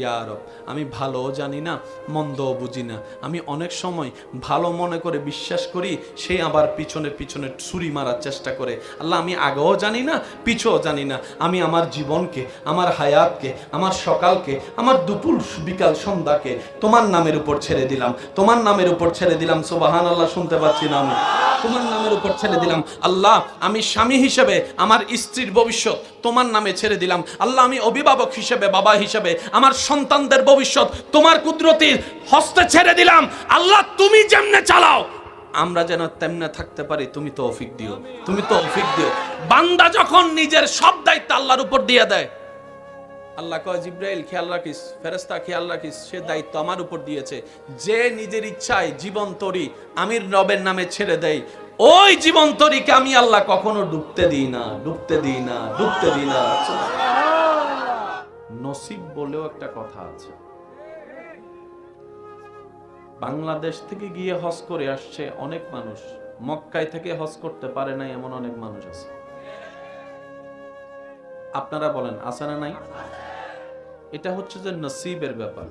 ইয়া রব, আমি ভালো জানি না, মন্দও বুঝি না। আমি অনেক সময় ভালো মনে করে বিশ্বাস করি, সে আবার পিছনে পিছনে ছুরি মারার চেষ্টা করে। আল্লাহ, আমি আগেও জানি না, পিছও জানি না। আমি আমার জীবনকে, আমার হায়াতকে, আমার সকালকে, আমার দুপুর বিকাল সন্ধ্যাকে তোমার নামের উপর ছেড়ে দিলাম, তোমার নামের উপর ছেড়ে দিলাম। সুবহানাল্লাহ, শুনতে পাচ্ছি না আমি? তোমার নামের উপর ছেড়ে দিলাম। আল্লাহ, আমি স্বামী হিসেবে আমার স্ত্রীর ভবিষ্যৎ তোমার নামে ছেড়ে দিলাম। আল্লাহ, আমি অভিভাবক হিসেবে, বাবা হিসেবে আমার সন্তানদের ভবিষ্যৎ তোমার কুদরতির হস্তে ছেড়ে দিলাম। আল্লাহ, তুমি যেমনে চালাও আমরা যেন তেমনে থাকতে পারি, তুমি তৌফিক দিও, তুমি তৌফিক দিও। বান্দা যখন নিজের সব দায়িত্ব আল্লাহর উপর দিয়ে দেয়, আল্লাহ কয়, জিব্রাইল খেয়াল রাখিস, ফেরেশতা খেয়াল রাখিস, সে দায়িত্ব আমার উপর দিয়েছে। যে নিজের ইচ্ছায় জীবন তরি আমির রবের নামে ছেড়ে দেয়, ওই জীবন তরিকে আমি আল্লাহ কখনো ডুবতে দিই না, ডুবতে দিই না, ডুবতে দিই না। নসিব বলেও একটা কথা আছে। বাংলাদেশ থেকে গিয়ে হজ করে আসছে অনেক মানুষ, মক্কায় থেকে হজ করতে পারে না এমন অনেক মানুষ আছে। আপনারা বলেন আছে না নাই? এটা হচ্ছে যে নসিবের ব্যাপার।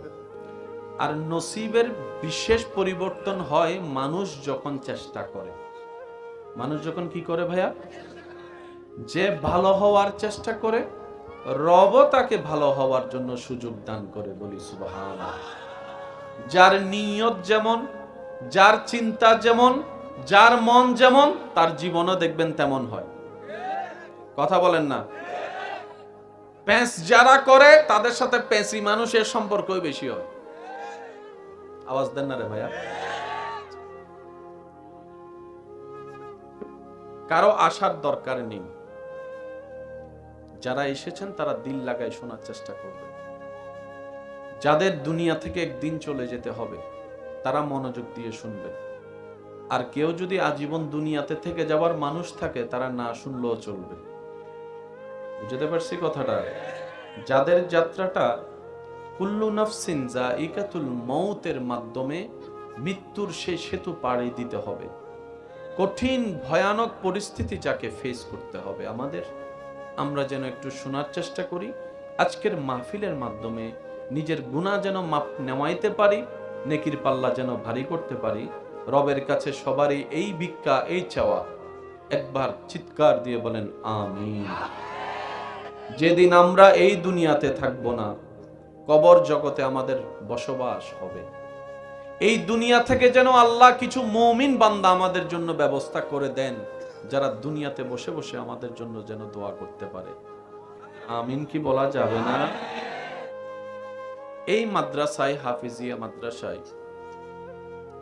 আর নসিবের বিশেষ পরিবর্তন হয় মানুষ যখন চেষ্টা করে। মানুষ যখন কি করে ভাইয়া? যে ভালো হওয়ার চেষ্টা করে, রব তাকে ভালো হওয়ার জন্য সুযোগ দান করে। বলি সুবহানাল্লাহ। যার নিয়ত যেমন, যার চিন্তা যেমন, যার মন যেমন, তার জীবনও দেখবেন তেমন হয়। কথা বলেন না? প্যাঁচ যারা করে তাদের সাথে প্যাঁচি মানুষের সম্পর্কই বেশি হয়। আওয়াজ দেন না রে ভাইয়া। কারো আসার দরকার নেই। যারা এসেছেন তারা দিল লাগায় শোনার চেষ্টা করবে। যাদের দুনিয়া থেকে একদিন চলে যেতে হবে তারা মনোযোগ দিয়ে শুনবে। আর কেউ যদি আজীবন দুনিয়াতে থেকে যাওয়ার মানুষ থাকে, তারা না শুনলেও চলবে। বুঝতে পারছি কথাটা? যাদের যাত্রাটা কুল্লু নাফসিন যায়িকাতুল মউতের মাধ্যমে মৃত্যুর সেই সেতু পাড়ি দিতে হবে, কঠিন ভয়ানক পরিস্থিতি যাকে ফেস করতে হবে আমাদের, আমরা যেন একটু শোনার চেষ্টা করি। আজকের মাহফিলের মাধ্যমে নিজের গুনাহ যেন মাপ নেওয়াইতে পারি, নেকির পাল্লা যেন ভারী করতে পারি। রবের কাছে সবারই এই ভিক্ষা, এই চাওয়া। একবার চিৎকার দিয়ে বলেন আমিন। যেদিন আমরা এই দুনিয়াতে থাকব না, কবর জগতে আমাদের বসবাস হবে। এই দুনিয়া থেকে যেন আল্লাহ কিছু মুমিন বান্দা আমাদের জন্য ব্যবস্থা করে দেন, যারা দুনিয়াতে বসে বসে আমাদের জন্য যেন দোয়া করতে পারে। আমিন কি বলা যাবে না? এই মাদ্রাসায়, হাফিজিয়া মাদ্রাসায়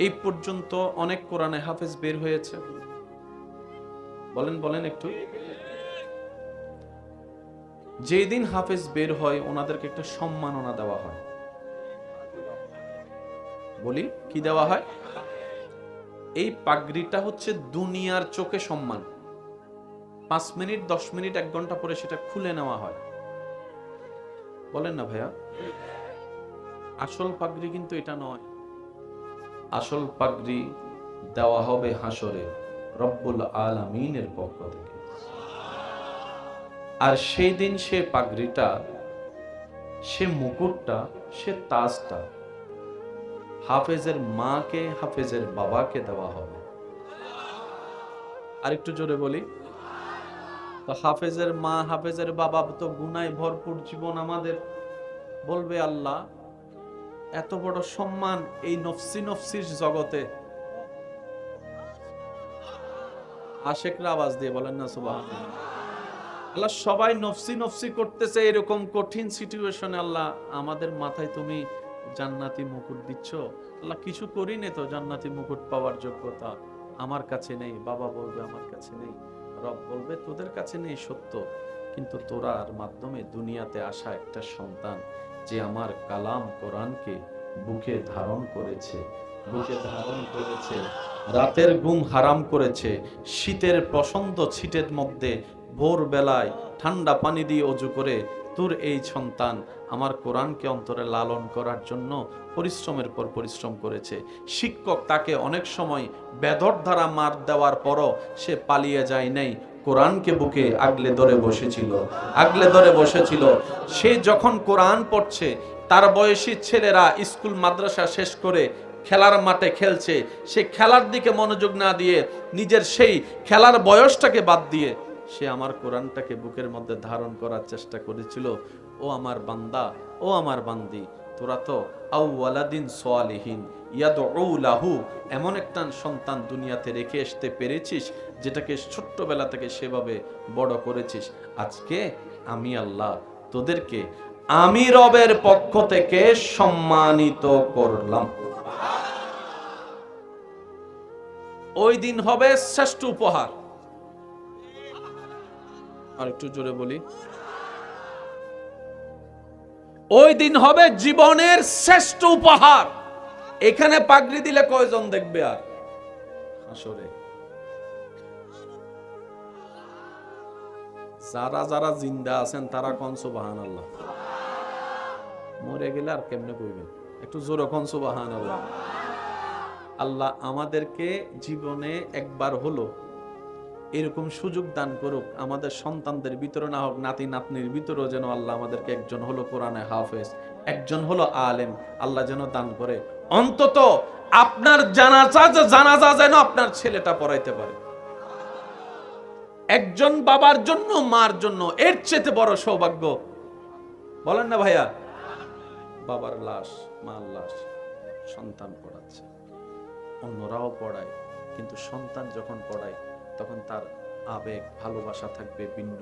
এই পর্যন্ত অনেক কোরআনে হাফেজ বের হয়েছে। বলেন বলেন একটু। যেদিন হাফেজ বের হয় ওনাদেরকে একটা সম্মাননা দেওয়া হয়। বলি কি দেওয়া হয়? এই পাগড়িটা হচ্ছে দুনিয়ার চোখে সম্মান। 5 মিনিট, 10 মিনিট, 1 ঘন্টা পরে সেটা খুলে নেওয়া হয়। বলেন না ভাইয়া? আসল পাগড়ি কিন্তু এটা নয়। আসল পাগড়ি দেওয়া হবে হাসরে রব্বুল আলামিনের পক্ষ থেকে। আর সেই দিন সে পাগড়িটা, সে মুকুটটা, সে তাজটা হাফেজের মাকে, হাফেজের বাবাকে দেওয়া হবে। আর একটু জোরে বলি তো, হাফেজের মা, হাফেজের বাবা তো গুনায় ভরপুর জীবন আমাদের। বলবে আল্লাহ, এত বড় সম্মান এই নফসি নফসির জগতে। আশেকরা আওয়াজ দিয়ে বলেন না সুবহানাল্লাহ। আল্লাহ, সবাই নফসি নফসি করতেছে, এরকম কঠিন সিচুয়েশনে আল্লাহ আমাদের মাথায় তুমি জান্নাতি মুকুট দিচ্ছ। আল্লাহ, কিছু করিনি তো জান্নাতি মুকুট পাওয়ার যোগ্যতা আমার কাছে নেই। বাবা বলবে আমার কাছে নেই। রব বলবে তোদের কাছে নেই সত্য, কিন্তু তোরার মাধ্যমে দুনিয়াতে আসা একটা সন্তান যে আমার কালাম কোরআনকে বুকে ধারণ করেছে, বুকে ধারণ করেছে, রাতের ঘুম হারাম করেছে, শীতের প্রচন্ড শীতের মধ্যে ভোর বেলায় ঠান্ডা পানি দিয়ে অজু করে তোর এই সন্তান আমার কোরআনকে অন্তরে লালন করার জন্য পরিশ্রমের পর পরিশ্রম করেছে। শিক্ষক তাকে অনেক সময় বেদর দ্বারা মার দেওয়ার পরও সে পালিয়ে যায় নাই, কোরআনকে বুকে আগলে ধরে বসেছিল। সে যখন কোরআন পড়ছে, তার বয়সী ছেলেরা স্কুল মাদ্রাসা শেষ করে খেলার মাঠে খেলছে, সে খেলার দিকে মনোযোগ না দিয়ে নিজের সেই খেলার বয়সটাকে বাদ দিয়ে সে আমার কোরআনটাকে বুকের মধ্যে ধারণ করার চেষ্টা করেছিল। ও আমার বান্দা, ও আমার বান্দি, তোরা তো আউওয়ালাদিন সালিহিন ইয়াদউ লাহু, এমন একটা সন্তান দুনিয়াতে রেখে আসতে পেরেছিস যেটাকে ছোট্টবেলা থেকে সেভাবে বড় করেছিস। আজকে আমি আল্লাহ তোদেরকে আমি রবের পক্ষ থেকে সম্মানিত করলাম। ওই দিন হবে শ্রেষ্ঠ উপহার। আর একটু জোরে বলি, ওই দিন হবে জীবনের শ্রেষ্ঠ উপহার। এখানে পাগড়ি দিলে কয়জন দেখবে? আর হাসরে যারা যারা জিন্দা আছেন তারা কোন সুবহানাল্লাহ। মরে গেলে আর কেমনে কইবেন? একটু জোরে কোন সুবহানাল্লাহ। আল্লাহ আমাদেরকে জীবনে একবার হলো এরকম সুযোগ দান করুক, আমাদের সন্তানদের ভিতরে না হোক, নাতি নাতনির ভিতরেও যেন আল্লাহ আমাদেরকে একজন হলো কোরআনে হাফেজ, একজন হলো আলেম আল্লাহ যেন দান করে। অন্তত আপনার জানাজা যেন আপনার ছেলেটা পড়াইতে পারে। একজন বাবার জন্য, মার জন্য এর চেয়ে বড় সৌভাগ্য বলেন না ভাইয়া? বাবার লাশ, মার লাশ সন্তান পড়াচ্ছে, অন্যরাও পড়ায়, কিন্তু সন্তান যখন পড়ায় তখন তার আবেগ ভালোবাসা থাকবে ভিন্ন।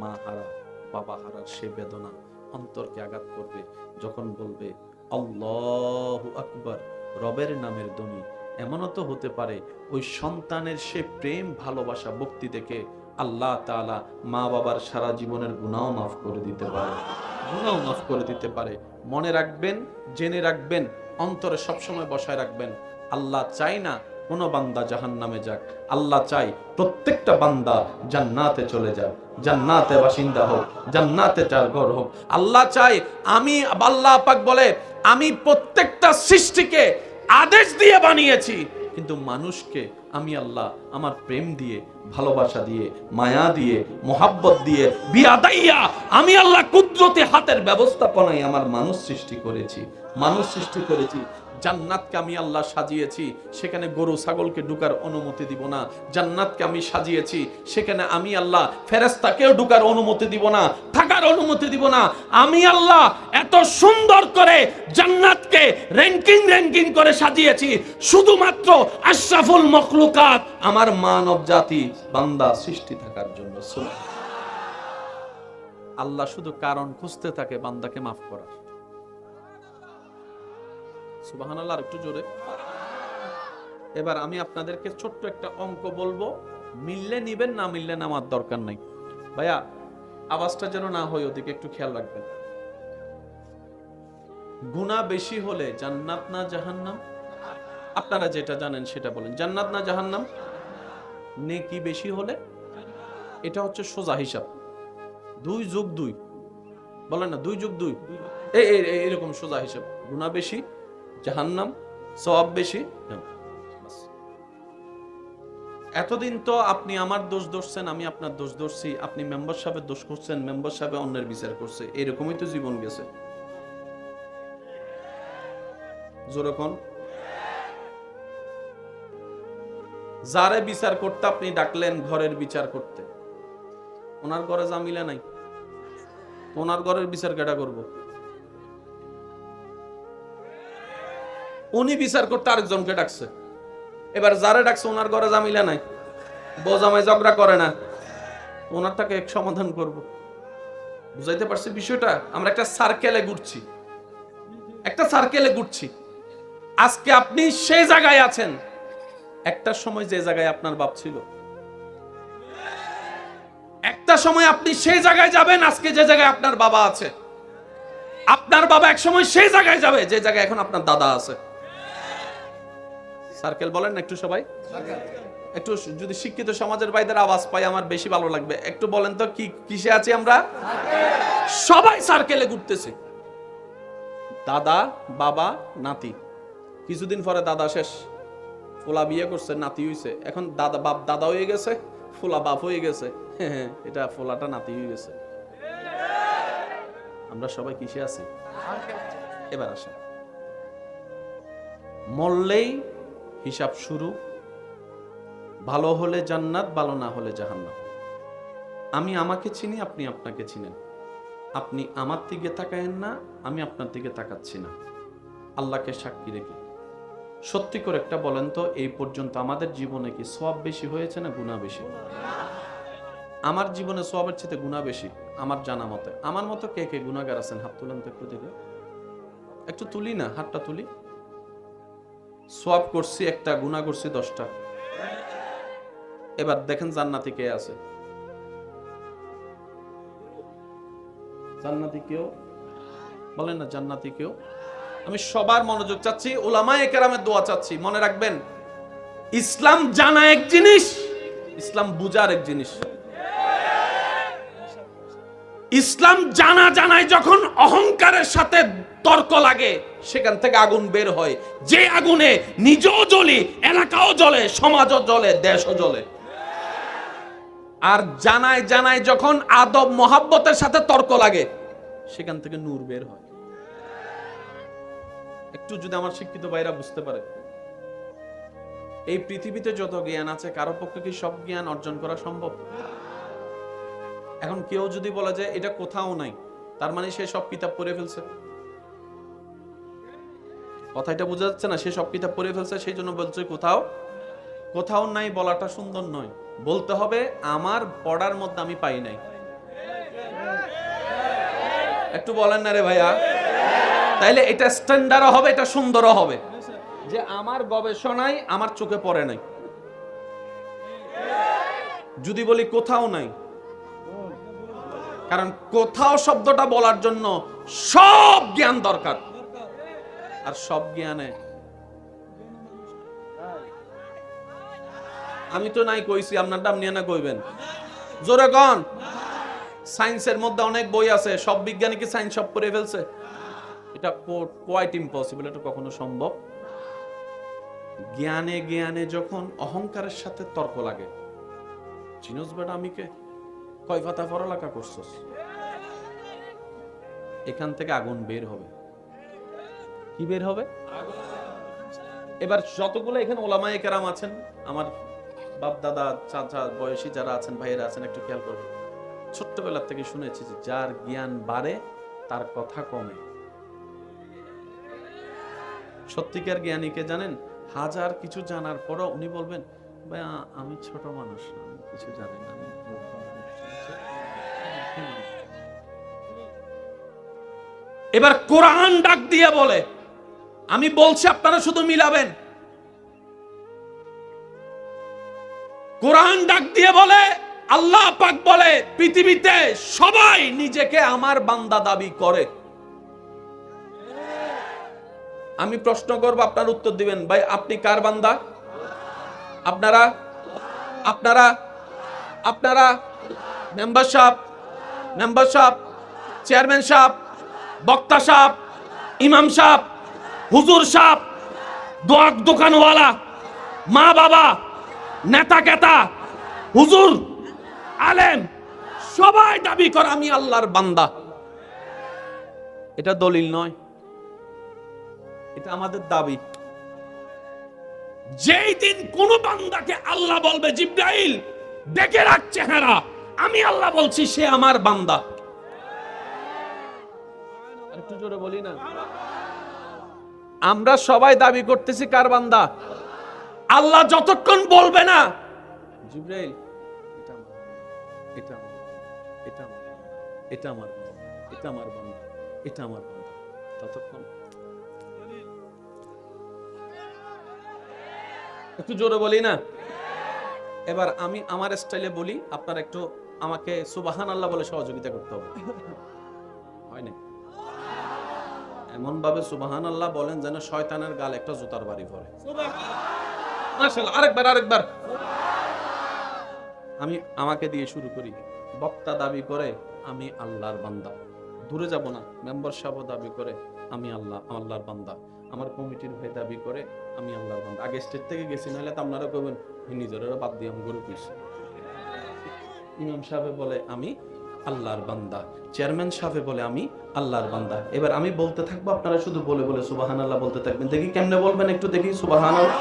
মা হারা, বাবা হারার সে বেদনা অন্তরকে আঘাত করবে। যখন বলবে আল্লাহু আকবার, রবের নামের ধ্বনি, এমনও তো হতে পারে ওই সন্তানের সে প্রেম ভালোবাসা ভক্তি দেখে আল্লাহ তাআলা মা বাবার সারা জীবনের গুনাহ মাফ করে দিতে পারে। মনে রাখবেন, জেনে রাখবেন, অন্তরে সবসময় বসায় রাখবেন, আল্লাহ চাই না কোন বান্দা জাহান্নামে যাক। আল্লাহ চাই প্রত্যেকটা বান্দা জান্নাতে চলে যাক, জান্নাতে বাসিন্দা হোক, জান্নাতে তার ঘর হোক। আল্লাহ চাই, আল্লাহ পাক বলে আমি প্রত্যেকটা সৃষ্টিকে আদেশ দিয়ে বানিয়েছি, কিন্তু মানুষকে আমি আল্লাহ আমার প্রেম দিয়ে, ভালোবাসা দিয়ে, মায়া দিয়ে, মোহাব্বত দিয়ে, বিয়াদাইয়া আমি আল্লাহ কুদরতে হাতের ব্যবস্থাপনায় আমার মানুষ সৃষ্টি করেছি। জান্নাতকে আমি আল্লাহ সাজিয়েছি, সেখানে গরু ছাগলকে ঢুকার অনুমতি দিব না। জান্নাতকে আমি সাজিয়েছি, সেখানে আমি আল্লাহ ফেরেশতাকেও ঢুকার অনুমতি দিব না, থাকার অনুমতি দিব না। আমি আল্লাহ এত সুন্দর করে জান্নাতকে র্যাঙ্কিং করে সাজিয়েছি শুধুমাত্র আশরাফুল মখলুকাত আমার মানব জাতি বান্দা সৃষ্টি থাকার জন্য। আল্লাহ শুধু কারণ খুঁজতে থাকে বান্দাকে মাফ করার। সুবহানাল্লাহ, একটু জোরে। এবার আমি আপনাদেরকে ছোট্ট একটা অঙ্ক বলবো, মিললে নিবেন, না মিললে নামার দরকার নাই। ভাইয়া আওয়াজটা যেন না হয়, ওদিকে একটু খেয়াল রাখবেন। গুনাহ বেশি হলে জান্নাত না জাহান্নাম? আপনারা যেটা জানেন সেটা বলেন, জান্নাত না জাহান্নাম? নেকি বেশি হলে? এটা হচ্ছে সোজা হিসাব, 2 যোগ 2 বলেন না, 2 যোগ 2 এরকম সোজা হিসাব। গুনাহ বেশি জাহান্নাম, সওয়াব বেশি। এতদিন তো আপনি আমার দোষ ধরছেন, আমি আপনার দোষ ধরছি, আপনি মেম্বার সাহেবের দোষ করছেন, মেম্বার সাহেব অন্যের বিচার করছে, এরকমই তো জীবন গেছে। জোরে কোন? যারে বিচার করতে আপনি ডাকলেন ঘরের বিচার করতে, ওনার ঘরে জামিলা নাই, ওনার ঘরের বিচার কেডা করবো? উনি বিচার করতে আরেকজনকে ডাকছে। এবার যারা ডাকছে ওনার ঘরে জামিলা নাই, বোঝামাই ঝগড়া করে না, ওনার তাকে এক সমাধান করব। বুঝাইতে পারছি বিষয়টা? আমরা একটা সার্কেলে ঘুরছি। আজকে আপনি সেই জায়গায় আছেন, একটা সময় যে জায়গায় আপনার বাপ ছিল, একটা সময় আপনি সেই জায়গায় যাবেন আজকে যে জায়গায় আপনার বাবা আছে। আপনার বাবা এক সময় সেই জায়গায় যাবে যে জায়গায় এখন আপনার দাদা আছে। সার্কেল বলেন না একটু সবাই? একটু যদি শিক্ষিত সমাজের ভাইদের আওয়াজ পাই আমার বেশি ভালো লাগবে। একটু বলেন তো কিসে আছি আমরা? সবাই সার্কেলে ঘুরতেছে। দাদা, বাবা, নাতি। কিছুদিন পরে দাদা শেষ, পোলা বিয়ে করছে, নাতি হইছে, এখন দাদা বাপ দাদা হয়ে গেছে, ফোলা বাপ হয়ে গেছে, এটা ফোলাটা নাতি হয়ে গেছে। আমরা সবাই কিসে আছি? এবার আসেন, মরলেই হিসাব শুরু, ভালো হলে জান্নাত, ভালো না হলে জাহান্নাম। আমি আমাকে চিনি, আপনি আপনাকে চিনেন। আপনি আমার দিকে তাকায়েন না, আমি আপনার দিকে তাকাচ্ছি না, আল্লাহকে সাক্ষী রেখে। সত্যি করে একটা বলেন তো, এই পর্যন্ত আমাদের জীবনে কি সওয়াব বেশি হয়েছে না গুনাহ বেশি? আমার জীবনে সওয়াবের চেয়ে গুনাহ বেশি আমার জানা মতে। আমার মতো কে কে গুনাহগার আছেন? হাত তুলেন তো একটু দেখে, একটু তুলি না, হাতটা তুলি। সওয়াব করছি একটা, গুনাহ করছি 10টা। এবার দেখেন জান্নাতি কে আছে? জান্নাতি কেউ বলেন না, জান্নাতি কেউ? আমি সবার মনোযোগ চাচ্ছি, উলামায়ে কেরামের দোয়া চাচ্ছি। মনে রাখবেন, ইসলাম জানা এক জিনিস, ইসলাম বুঝার এক জিনিস। ইসলাম জানায় যখন অহংকারের সাথে তর্ক লাগে, সেখান থেকে আগুন বের হয়, যে আগুনে নিজেও জ্বলি, এলাকাও জ্বলে, সমাজও জ্বলে, দেশও জ্বলে। আর জানায় যখন আদব মহাব্বতের সাথে তর্ক লাগে, সেখান থেকে নূর বের হয়। একটু যদি আমার শিক্ষিত ভাইরা বুঝতে পারে, এই পৃথিবীতে যত জ্ঞান আছে, কারো পক্ষে কি সব জ্ঞান অর্জন করা সম্ভব? এখন কেউ যদি বলা যায় এটা কোথাও নাই, তার মানে সে সব কিতাব পড়ে ফেলছে। কথাটা বোঝা যাচ্ছে না? সে সব কিতাব পড়ে ফেলছে, সেই জন্য বলছে কোথাও নাই। বলাটা সুন্দর নয়, বলতে হবে আমার পড়ার মধ্যে আমি পাই নাই। একটু বলেন না রে ভাইয়া? তাইলে এটা স্ট্যান্ডার্ডও হবে, এটা সুন্দরও হবে, যে আমার গবেষণায় আমার চোখে পড়ে নাই। যদি বলি কোথাও নাই, কারণ কোথাও শব্দটা বলার জন্য সব জ্ঞান দরকার, আর সব জ্ঞানে আমি তো নাই কইছি, আপনার দাম নিয়ে না কইবেন জোরে কন। সায়েন্সের মধ্যে অনেক বই আছে, সব বিজ্ঞানী কি সায়েন্স সব পড়ে ফেলছে? এটা কোয়াইট ইম্পসিবল, এটা কখনো সম্ভব। জ্ঞানে যখন অহংকারের সাথে তর্ক লাগে, চিনোস বেটা আমি কে, কয় পাতা পড়ালেখা করছস, এখান থেকে আগুন বের হবে। কি বের হবে? এবার যতগুলো এখানে ওলামায়ে কেরাম আছেন, আমার বাপ দাদা চাচা বয়সী যারা আছেন, ভাইয়েরা আছেন, একটু খেয়াল করবেন। ছোট্টবেলা থেকে শুনেছি যে যার জ্ঞান বাড়ে তার কথা কমে। সত্যিকার জ্ঞানীকে জানেন, হাজার কিছু জানার পরও উনি বলবেন, ভাই আমি ছোট মানুষ, আমি কিছু জানি না। এবার কোরআন ডাক দিয়ে বলে, আমি বলছি আপনারা শুধু মিলাবেন। কোরআন ডাক দিয়ে বলে, আল্লাহ পাক বলে, পৃথিবীতে সবাই নিজেকে আমার বান্দা দাবি করে। আমি প্রশ্ন করব, আপনার উত্তর দিবেন, ভাই আপনি কার বান্দা? আপনারা আপনারা আপনারা মেম্বার সাহেব, চেয়ারম্যান সাহেব, বক্তা সাহেব, ইমাম সাহেব, হুজুর সাহেব, দোকানওয়ালা, মা বাবা, নেতা কেতা, হুজুর, আলেম, সবাই দাবি করে আমি আল্লাহর বান্দা। এটা দলিল নয়, এটা আমাদের দাবি। যেই দিন কোন বান্দাকে আল্লাহ বলবে, জিবরাইল দেখে রাখ চেহারা, আমি আল্লাহ বলছি সে আমার বান্দা। একটু জোরে বলি না? আমরা সবাই দাবি করতেছি কার বান্দা? আল্লাহ যতক্ষণ বলবে না, জিবরাইল এটা আমার, এটা আমার, এটা আমার, এটা আমার বান্দা, এটা আমার বান্দা, ততক্ষণ একটু জোরে বলি না? এবার আমি আমার স্টাইলে বলি, আপনারা একটু আমাকে সুবহানাল্লাহ বলে সহযোগিতা করতে হবে। হয় না? এমন ভাবে সুবহানাল্লাহ বলেন যেন শয়তানের গাল একটা জুতার বাড়ি পড়ে। মাশাআল্লাহ, আরেকবার। আমি আমাকে দিয়ে শুরু করি। বক্তা দাবি করে আমি আল্লাহর বান্দা, দূরে যাব না। মেম্বার সাহেব দাবি করে আমি আল্লাহর বান্দা। আমার কমিটির ভাই দাবি করে আমি আল্লাহর বান্দা। আগে স্টেজ থেকে গেছি, নাহলে তো আপনারা কইবেন নিজেরা বাদ দিয়ে আমি গরু কইছি। ইমাম সাহেব বলে আমি আল্লাহর বান্দা, চেয়ারম্যান সাহেব বলে আমি আল্লাহর বান্দা। এবার আমি বলতে থাকবো, আপনারা শুধু বলে বলে সুবহানাল্লাহ বলতে থাকবেন। দেখি কেমনে বলবেন, একটু দেখি সুবহানাল্লাহ।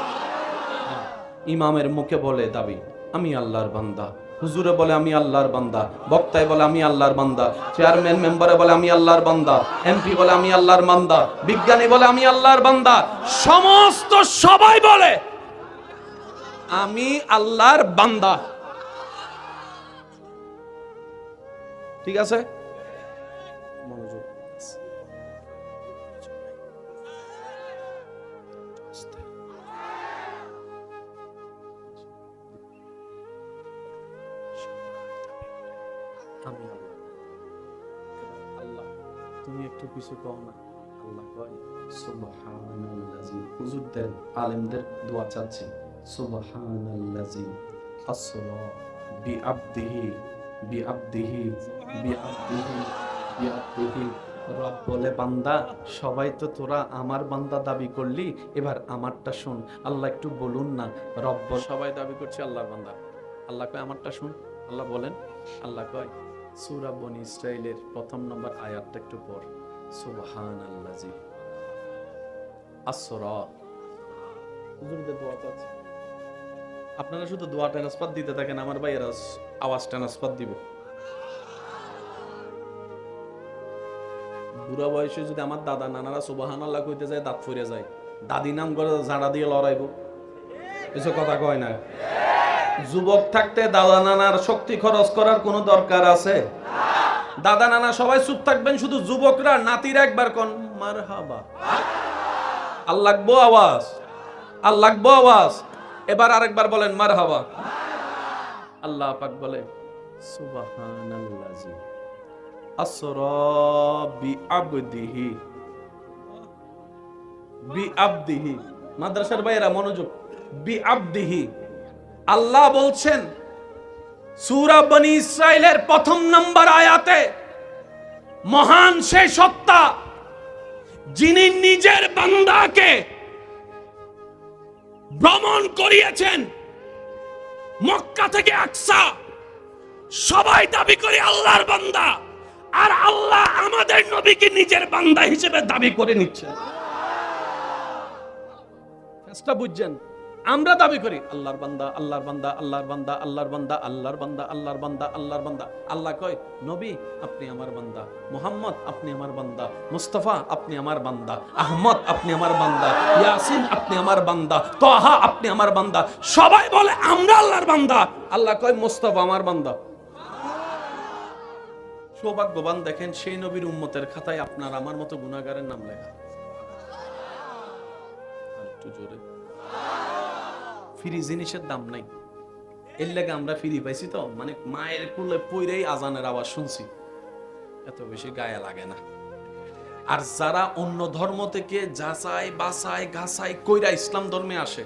ইমামের মুখে বলে দাবি আমি আল্লাহর বান্দা, হুজুরে বলে আমি আল্লাহর বান্দা, বক্তায় বলে আমি আল্লাহর বান্দা, চেয়ারম্যান মেম্বারে বলে আমি আল্লাহর বান্দা, এমপি বলে আমি আল্লাহর বান্দা, বিজ্ঞানী বলে আমি আল্লাহর বান্দা, সমস্ত সবাই বলে আমি আল্লাহর বান্দা। ঠিক আছে, মনোযোগ। আমি আল্লাহ, তুমি একটু কিছু কও না। আল্লাহ কয় সুবহানাল্লাযী, হুজুরদের আলেমদের দোয়া চাচ্ছে, সুবহানাল্লাযী আসরা বিআবদিহি বিআবদিহি বিআবদিহি বিআবদিহি। রব বলে বান্দা, সবাই তো তোরা আমার বান্দা দাবি করলি, এবার আমারটা শুন। আল্লাহ একটু বলুন না, রব বল, সবাই দাবি করছে আল্লাহর বান্দা। আল্লাহ কয় আমারটা শুন। আল্লাহ বলেন, আল্লাহ কয় সূরা বনী ইসরাঈলের প্রথম নম্বর আয়াতটা একটু পড়, সুবহানাল্লাযী আসরা। হুজুরদের দোয়া চাচ্ছে, আপনারা শুধু দোয়া ট্রান্সফার দিতে থাকেন, আমার ভাইয়েরা আওয়াজ ট্রান্সফার দিব। বুড়া বয়সে যদি আমার দাদা নানারা সুবহানাল্লাহ কইতে যায়, দাঁত ফুরে যায়, দাদি নাম করে ঝাড়া দিয়ে লড়াইব, এসব কথা কয় না। যুবক থাকতে দাদা নানার শক্তি খরচ করার কোনো দরকার আছে? দাদা নানা সবাই চুপ থাকবেন, শুধু যুবকরা নাতিরা একবার কোন মারহাবা। আল্লাহ লাগবো আওয়াজ, আল্লাহ লাগবো আওয়াজ। এবার আরেকবার বলেন মারহাবা। আল্লাহ পাক বলে সুবহানাল্লাযী আসরা বিআবদিহি বিআবদিহি। মাদ্রাসার ভাইয়েরা মনোযোগ, বিআবদিহি। আল্লাহ বলছেন সূরা বনী ইসরাঈলের প্রথম নম্বর আয়াতে, মহান সেই সত্তা যিনি নিজের বান্দাকে ভ্রমণ করিয়েছেন মক্কা থেকে আকসা। সবাই দাবি করে আল্লাহর বান্দা, আর আল্লাহ আমাদের নবীকে নিজের বান্দা হিসেবে দাবি করে নিচ্ছেন। বুঝছেন? আমরা দাবি করি আল্লাহর বান্দা, আল্লাহর বান্দা, আল্লাহর বান্দা, আল্লাহর বান্দা, আল্লাহর বান্দা, আল্লাহর বান্দা, আল্লাহর বান্দা। আল্লাহ কয় নবী আপনি আমার বান্দা, মুহাম্মদ আপনি আমার বান্দা, মুস্তাফা আপনি আমার বান্দা, আহমদ আপনি আমার বান্দা, ইয়াসিন আপনি আমার বান্দা, তাহা আপনি আমার বান্দা। সবাই বলে আমরা আল্লাহর বান্দা। আল্লাহ কয় মুস্তাফা আমার বান্দা। সৌভাগ্যবান দেখেন, সেই নবীর উম্মতের খাতায় আপনার আমার মতো গুনাহগারের নাম লেখা। একটু জোরে। ফ্রি জিনিসের দাম নাই, এর লাগে আমরা ফ্রি পাইছি তো, মানে মায়ের কোলে পইরেই আজানের আওয়াজ শুনছি, এত বেশি গায়ে লাগে না। আর যারা অন্য ধর্ম থেকে যাচাই বাছাই গাছাই কইরা ইসলাম ধর্মে আসে,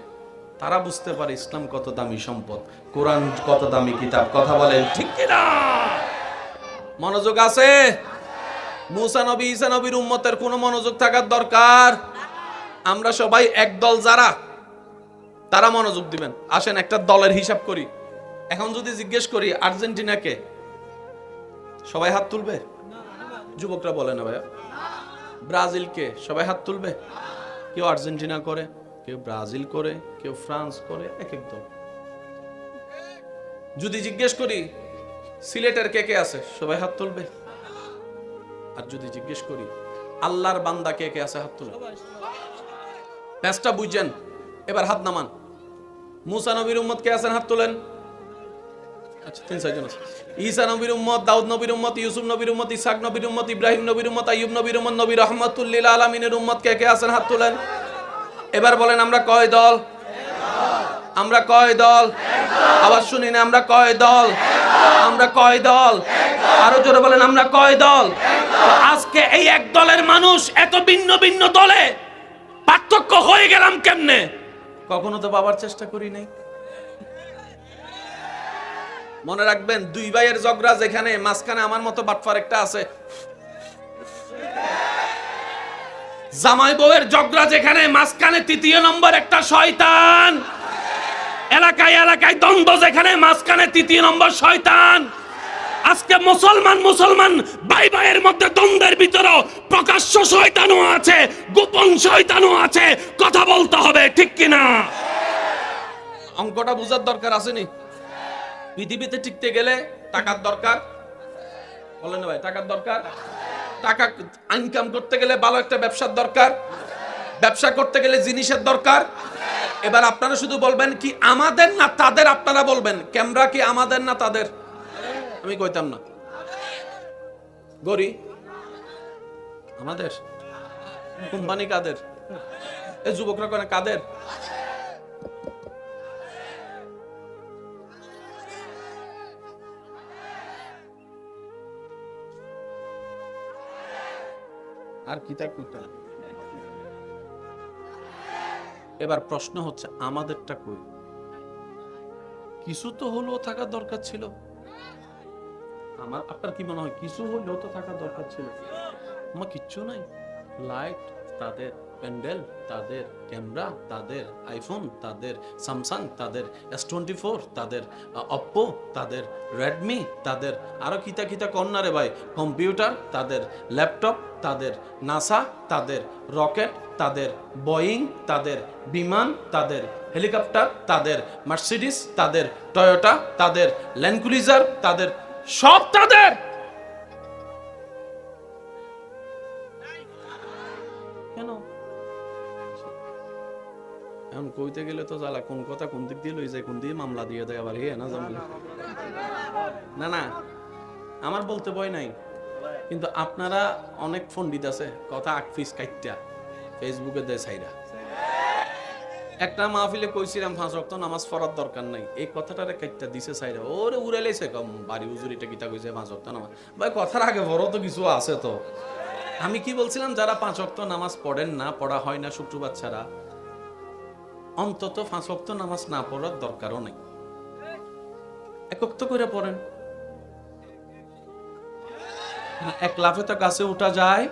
তারা বুঝতে পারে ইসলাম কত দামি সম্পদ, কোরআন কত দামি কিতাব। কথা বলেন ঠিক কিনা? মনোযোগ আছে? মুসা নবী ঈসা নবীর উম্মতের কোনো মনোযোগ থাকার দরকার? আমরা সবাই একদল, যারা তারা মনোযোগ দিবেন। আসেন একটা দলের হিসাব করি। এখন যদি জিজ্ঞেস করি আর্জেন্টিনাকে, সবাই হাত তুলবে? যুবকরা বলে না ভাইয়া। ব্রাজিলকে সবাই হাত তুলবে? কেউ আর্জেন্টিনা করে, কেউ ব্রাজিল করে, কেউ ফ্রান্স করে, এক এক দল। যদি জিজ্ঞেস করি সিলেটের কে কে আছে, সবাই হাত তুলবে। আর যদি জিজ্ঞেস করি আল্লাহর বান্দা কে কে আছে, হাত তুলবে। প্যাঁচটা বুঝছেন? এবার হাত নামান। মুসা নবীর উম্মত কে আছেন, হাত তোলেন। আচ্ছা, 3-4 জন আছে। ঈসা নবীর উম্মত, দাউদ নবীর উম্মত, ইউসুফ নবীর উম্মত, ইসহাক নবীর উম্মত, ইব্রাহিম নবীর উম্মত, আইয়ুব নবীর উম্মত, নবী রাহমাতুল লিল আলামিনের উম্মত কে কে আছেন, হাত তোলেন। এবার বলেন আমরা কয় দল? আমরা কয় দল? আওয়াজ শুনি না, আমরা কয় দল? আমরা কয় দল? আরো জোরে বলেন আমরা কয় দল? আজকে এই এক দলের মানুষ এত ভিন্ন ভিন্ন দলে পার্থক্য হয়ে গেলাম কেমনে? কখনো তো বাবার চেষ্টা করি নাই। মনে রাখবেন, দুই ভাইয়ের ঝগড়া যেখানে, মাঝখানে আমার মতো বাটফার একটা আছে। জামাই বউয়ের ঝগড়া যেখানে, মাঝখানে তৃতীয় নম্বর একটা শয়তান। এলাকায় এলাকায় দ্বন্দ্ব যেখানে, মাঝখানে তৃতীয় নম্বর শয়তান। আজকে মুসলমান ভাই ভাইয়ের মধ্যে দ্বন্দ্বের ভিতরেও প্রকাশ্য শয়তানও আছে, গোপন শয়তানও আছে। কথা বলতে হবে, ঠিক কিনা? অঙ্কটা বোঝার দরকার আসেনি? পৃথিবীতে টিকতে গেলে টাকার দরকার, বলেন না ভাই, টাকার দরকার। টাকা ইনকাম করতে গেলে ভালো একটা ব্যবসার দরকার, ব্যবসা করতে গেলে জিনিসের দরকার। এবার আপনারা শুধু বলবেন কি আমাদের না তাদের? আপনারা বলবেন ক্যামেরা কি আমাদের না তাদের? আমি কইতাম না। গড়ি আমাদের, কোম্পানি কাদের? এই যুবকরা কেন কাদের? আর কি তা করতে। এবার প্রশ্ন হচ্ছে আমাদেরটা কই? কিছু তো হলেও থাকার দরকার ছিল। আমার আপনার কি মনে হয় কিছু হলেও তো থাকার দরকার ছিল? আমার কিচ্ছু নাই। লাইট তাদের, প্যান্ডেল তাদের, ক্যামেরা তাদের, আইফোন তাদের, স্যামসাং তাদের, S24 তাদের, অপ্পো তাদের, রেডমি তাদের, আরো কিতা কিতা কর্নারে ভাই, কম্পিউটার তাদের, ল্যাপটপ তাদের, নাসা তাদের, রকেট তাদের, বোয়িং তাদের, বিমান তাদের, হেলিকপ্টার তাদের, মার্সিডিস তাদের, টয়োটা তাদের, ল্যান্ড ক্রুজার তাদের, সব তাদের। কেন এখন কইতে গেলে তো জ্বালা, কোন কথা কোন দিক দিয়ে লই যায়, কোন দিয়ে মামলা দিয়ে দেয় আবার। হে না জানলে না না, আমার বলতে ভয় নাই, কিন্তু আপনারা অনেক পণ্ডিত আছে কথা আকফিস কাইটা ফেসবুকে দেয় ছাইরা। একটা মাহফিলে কইছিলাম 5 ওয়াক্ত নামাজ পড়ার দরকার নাই, এই কথাটারে কাইটা দিছে ছাইরা। ওরে উড়াইলেছে কম বাড়ি হুজুরিটা কিতা কইছে 5 ওয়াক্ত নামাজ। ভাই কথার আগে বড় তো কিছু আছে তো। আমি কি বলছিলাম, যারা 5 ওয়াক্ত নামাজ পড়েন না, পড়া হয় না শুক্রবার ছাড়া, অন্তত 5 ওয়াক্ত নামাজ না পড়ার দরকারও নাই, এক ওয়াক্ত করে পড়েন। এক লাফে তো গাছে উঠা যায়,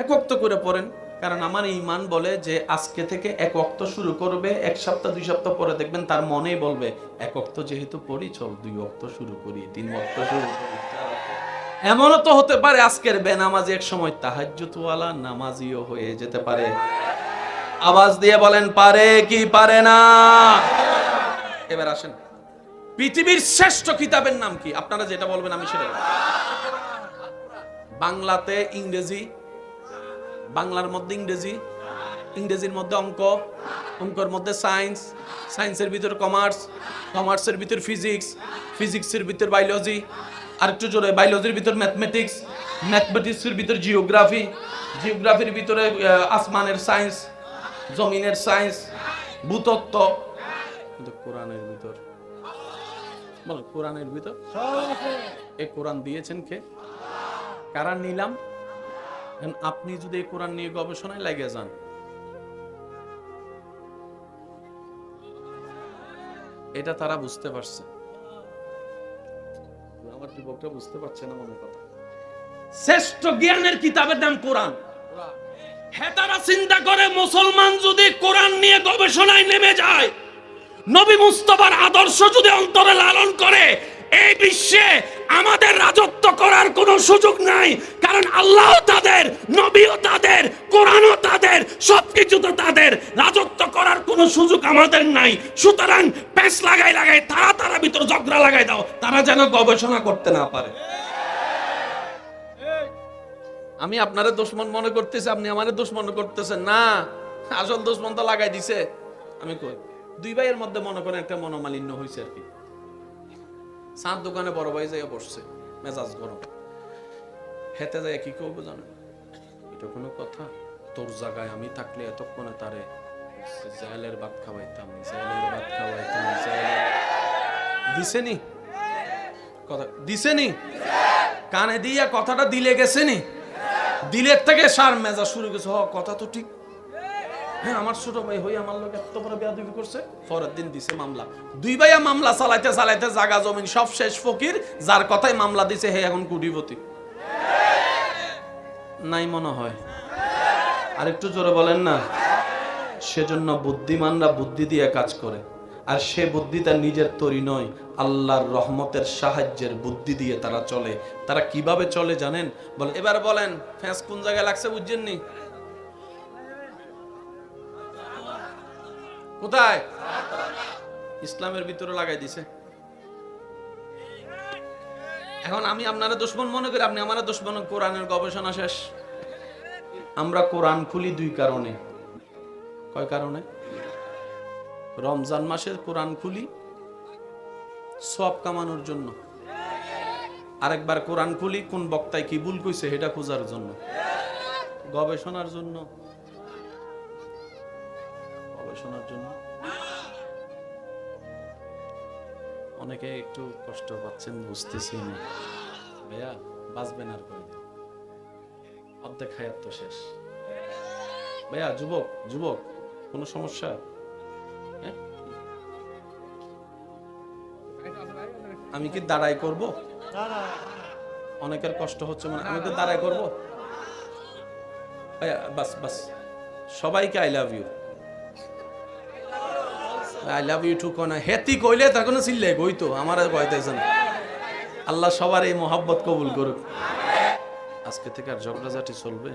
এক ওয়াক্ত করে পড়েন। কারণ আমার ঈমান বলে যে আজকে থেকে এক ওয়াক্ত শুরু করবে, 1 সপ্তাহ 2 সপ্তাহ পরে দেখবেন তার মনেই বলবে এক ওয়াক্ত যেহেতু পড়ি, চল 2 ওয়াক্ত শুরু করি, 3 ওয়াক্ত শুরু করি। এমনও তো হতে পারে আজকের বেনামাজি এক সময় তাহাজ্জুদওয়ালা নামাজিও হয়ে যেতে পারে। আওয়াজ দিয়ে বলেন পারে কি পারে না? এবার আসেন, পৃথিবীর শ্রেষ্ঠ কিতাবের নাম কি? আপনারা যেটা বলবেন আমি সেটা বলবো। বাংলাতে ইংরেজি, বাংলার মধ্যে ইংরেজি, ইংরেজির মধ্যে অঙ্ক, অঙ্কের মধ্যে সায়েন্স, সায়েন্সের ভিতর কমার্স, কমার্সের ভিতর ফিজিক্স, ফিজিক্সের ভিতর বায়োলজি, আরেকটু জোরে বায়োলজির ভিতর ম্যাথমেটিক্স, ম্যাথমেটিক্সের ভিতর জিওগ্রাফি, জিওগ্রাফির ভিতরে আসমানের সায়েন্স, জমিনের সায়েন্স, ভূতত্ত্ব। কিন্তু কোরআনের ভিতর বল, কোরআনের ভিতর এই কোরআন দিয়েছেন কে? কারা নিলাম? আপনি যদি এই কোরআন নিয়ে গবেষণায় লাগে যান, এটা তারা বুঝতে পারছে, আমার যুবকটা বুঝতে পারছে না মনে কথা। শ্রেষ্ঠ জ্ঞানের কিতাবের নাম কোরআন। হ্যাঁ, তারা চিন্তা করে মুসলমান যদি কোরআন নিয়ে গবেষণায় নেমে যায়, নবী মুস্তাফার আদর্শ যদি অন্তরে লালন করে, এই বিশ্বে আমাদের রাজত্ব করার কোনো সুযোগ নাই। কারণ আল্লাহ তাদের, নবীও তাদের, কোরআনও তাদের, সবকিছু তো তাদের। রাজত্ব করার কোনো সুযোগ আমাদের নাই। সুতরাং প্যাঁচ লাগাই লাগাই তারা ভিতর ঝগড়া লাগাই দাও, তারা যেন গবেষণা করতে না পারে। আমি আপনারে দুশমন মনে করতেছি, আপনি আমারে দুশমন করতেছেন না। আসল দুশমন তো লাগাই দিছে। আমি কই, 2 ভাইয়ের মধ্যে মনে করেন একটা মনোমালিন্য হয়েছে আর কি। চাঁদ দোকানে বড় ভাই যাইয়া বসছে, মেজাজ গরম। হেতে যায় কি করবো জানো, এটা কোনো কথা? তোর জায়গায় আমি থাকলে এতক্ষণে তারে জাইলের ভাত খাওয়াইতাম, জাইলের ভাত খাওয়াইতাম। দিছেনি কথা, দিছেনি কানে দিয়া কথাটা দিলে গেছেনি, দিলের থেকে সার মেজাজ শুরু গেছে। কথা তো ঠিক, হ্যাঁ আমার ছোট ভাই হই আমার লোক এত বড় বেয়াদবি করছে। পরের দিন দিছে মামলা। 2 ভাইয়া মামলা চালাইতে চালাইতে জায়গা জমিন সব শেষ, ফকির যার কথাই মামলা দিছে হে এখন কোটিপতি নাই মনে হয়। আরেকটু জোরে বলেন না। সেজন্য বুদ্ধিমানরা বুদ্ধি দিয়ে কাজ করে, আর সে বুদ্ধি তার নিজের তৈরি নয়, আল্লাহর রহমতের সাহায্যের বুদ্ধি দিয়ে তারা চলে। তারা কিভাবে চলে জানেন? বলে এবার বলেন ফ্যাঁস কোন জায়গায় লাগছে বুঝছেননি? কোথায়? ইসলামের ভিতরে লাগাই দিছে। এখন আমি আপনারা দুশমন মনে করি, আপনি আমার দুশমন। কোরআনের গবেষণা শেষ। আমরা কোরআন খুলি দুই কারণে। কয় কারণে? রমজান মাসের কোরআন খুলি সওয়াব কামানোর জন্য, আরেকবার কোরআন খুলি কোন বক্তায় কি ভুল কইছে সেটা খোঁজার জন্য, গবেষণার জন্য। গবেষণার জন্য অনেকে একটু কষ্ট পাচ্ছেন, বুঝতেছি না ভাইয়া, বাঁচবেন আর কয়দিন, অর্ধেক হায়াত তো শেষ। ভাইয়া যুবক যুবক কোনো সমস্যা? হ্যাঁ? আমি কি দাঁড়াই করব? অনেকের কষ্ট হচ্ছে, মানে আমি কি দাঁড়াই করব? ভাইয়া বাস বাস, সবাইকে I love you, I love you too. কোন হেতি কইলে তখন চিল্লে কইতো, আমার কইতেছে না। আল্লাহ সবার এই মোহাব্বত কবুল করুক। আজকে থেকে আর ঝগড়াঝাটি চলবে?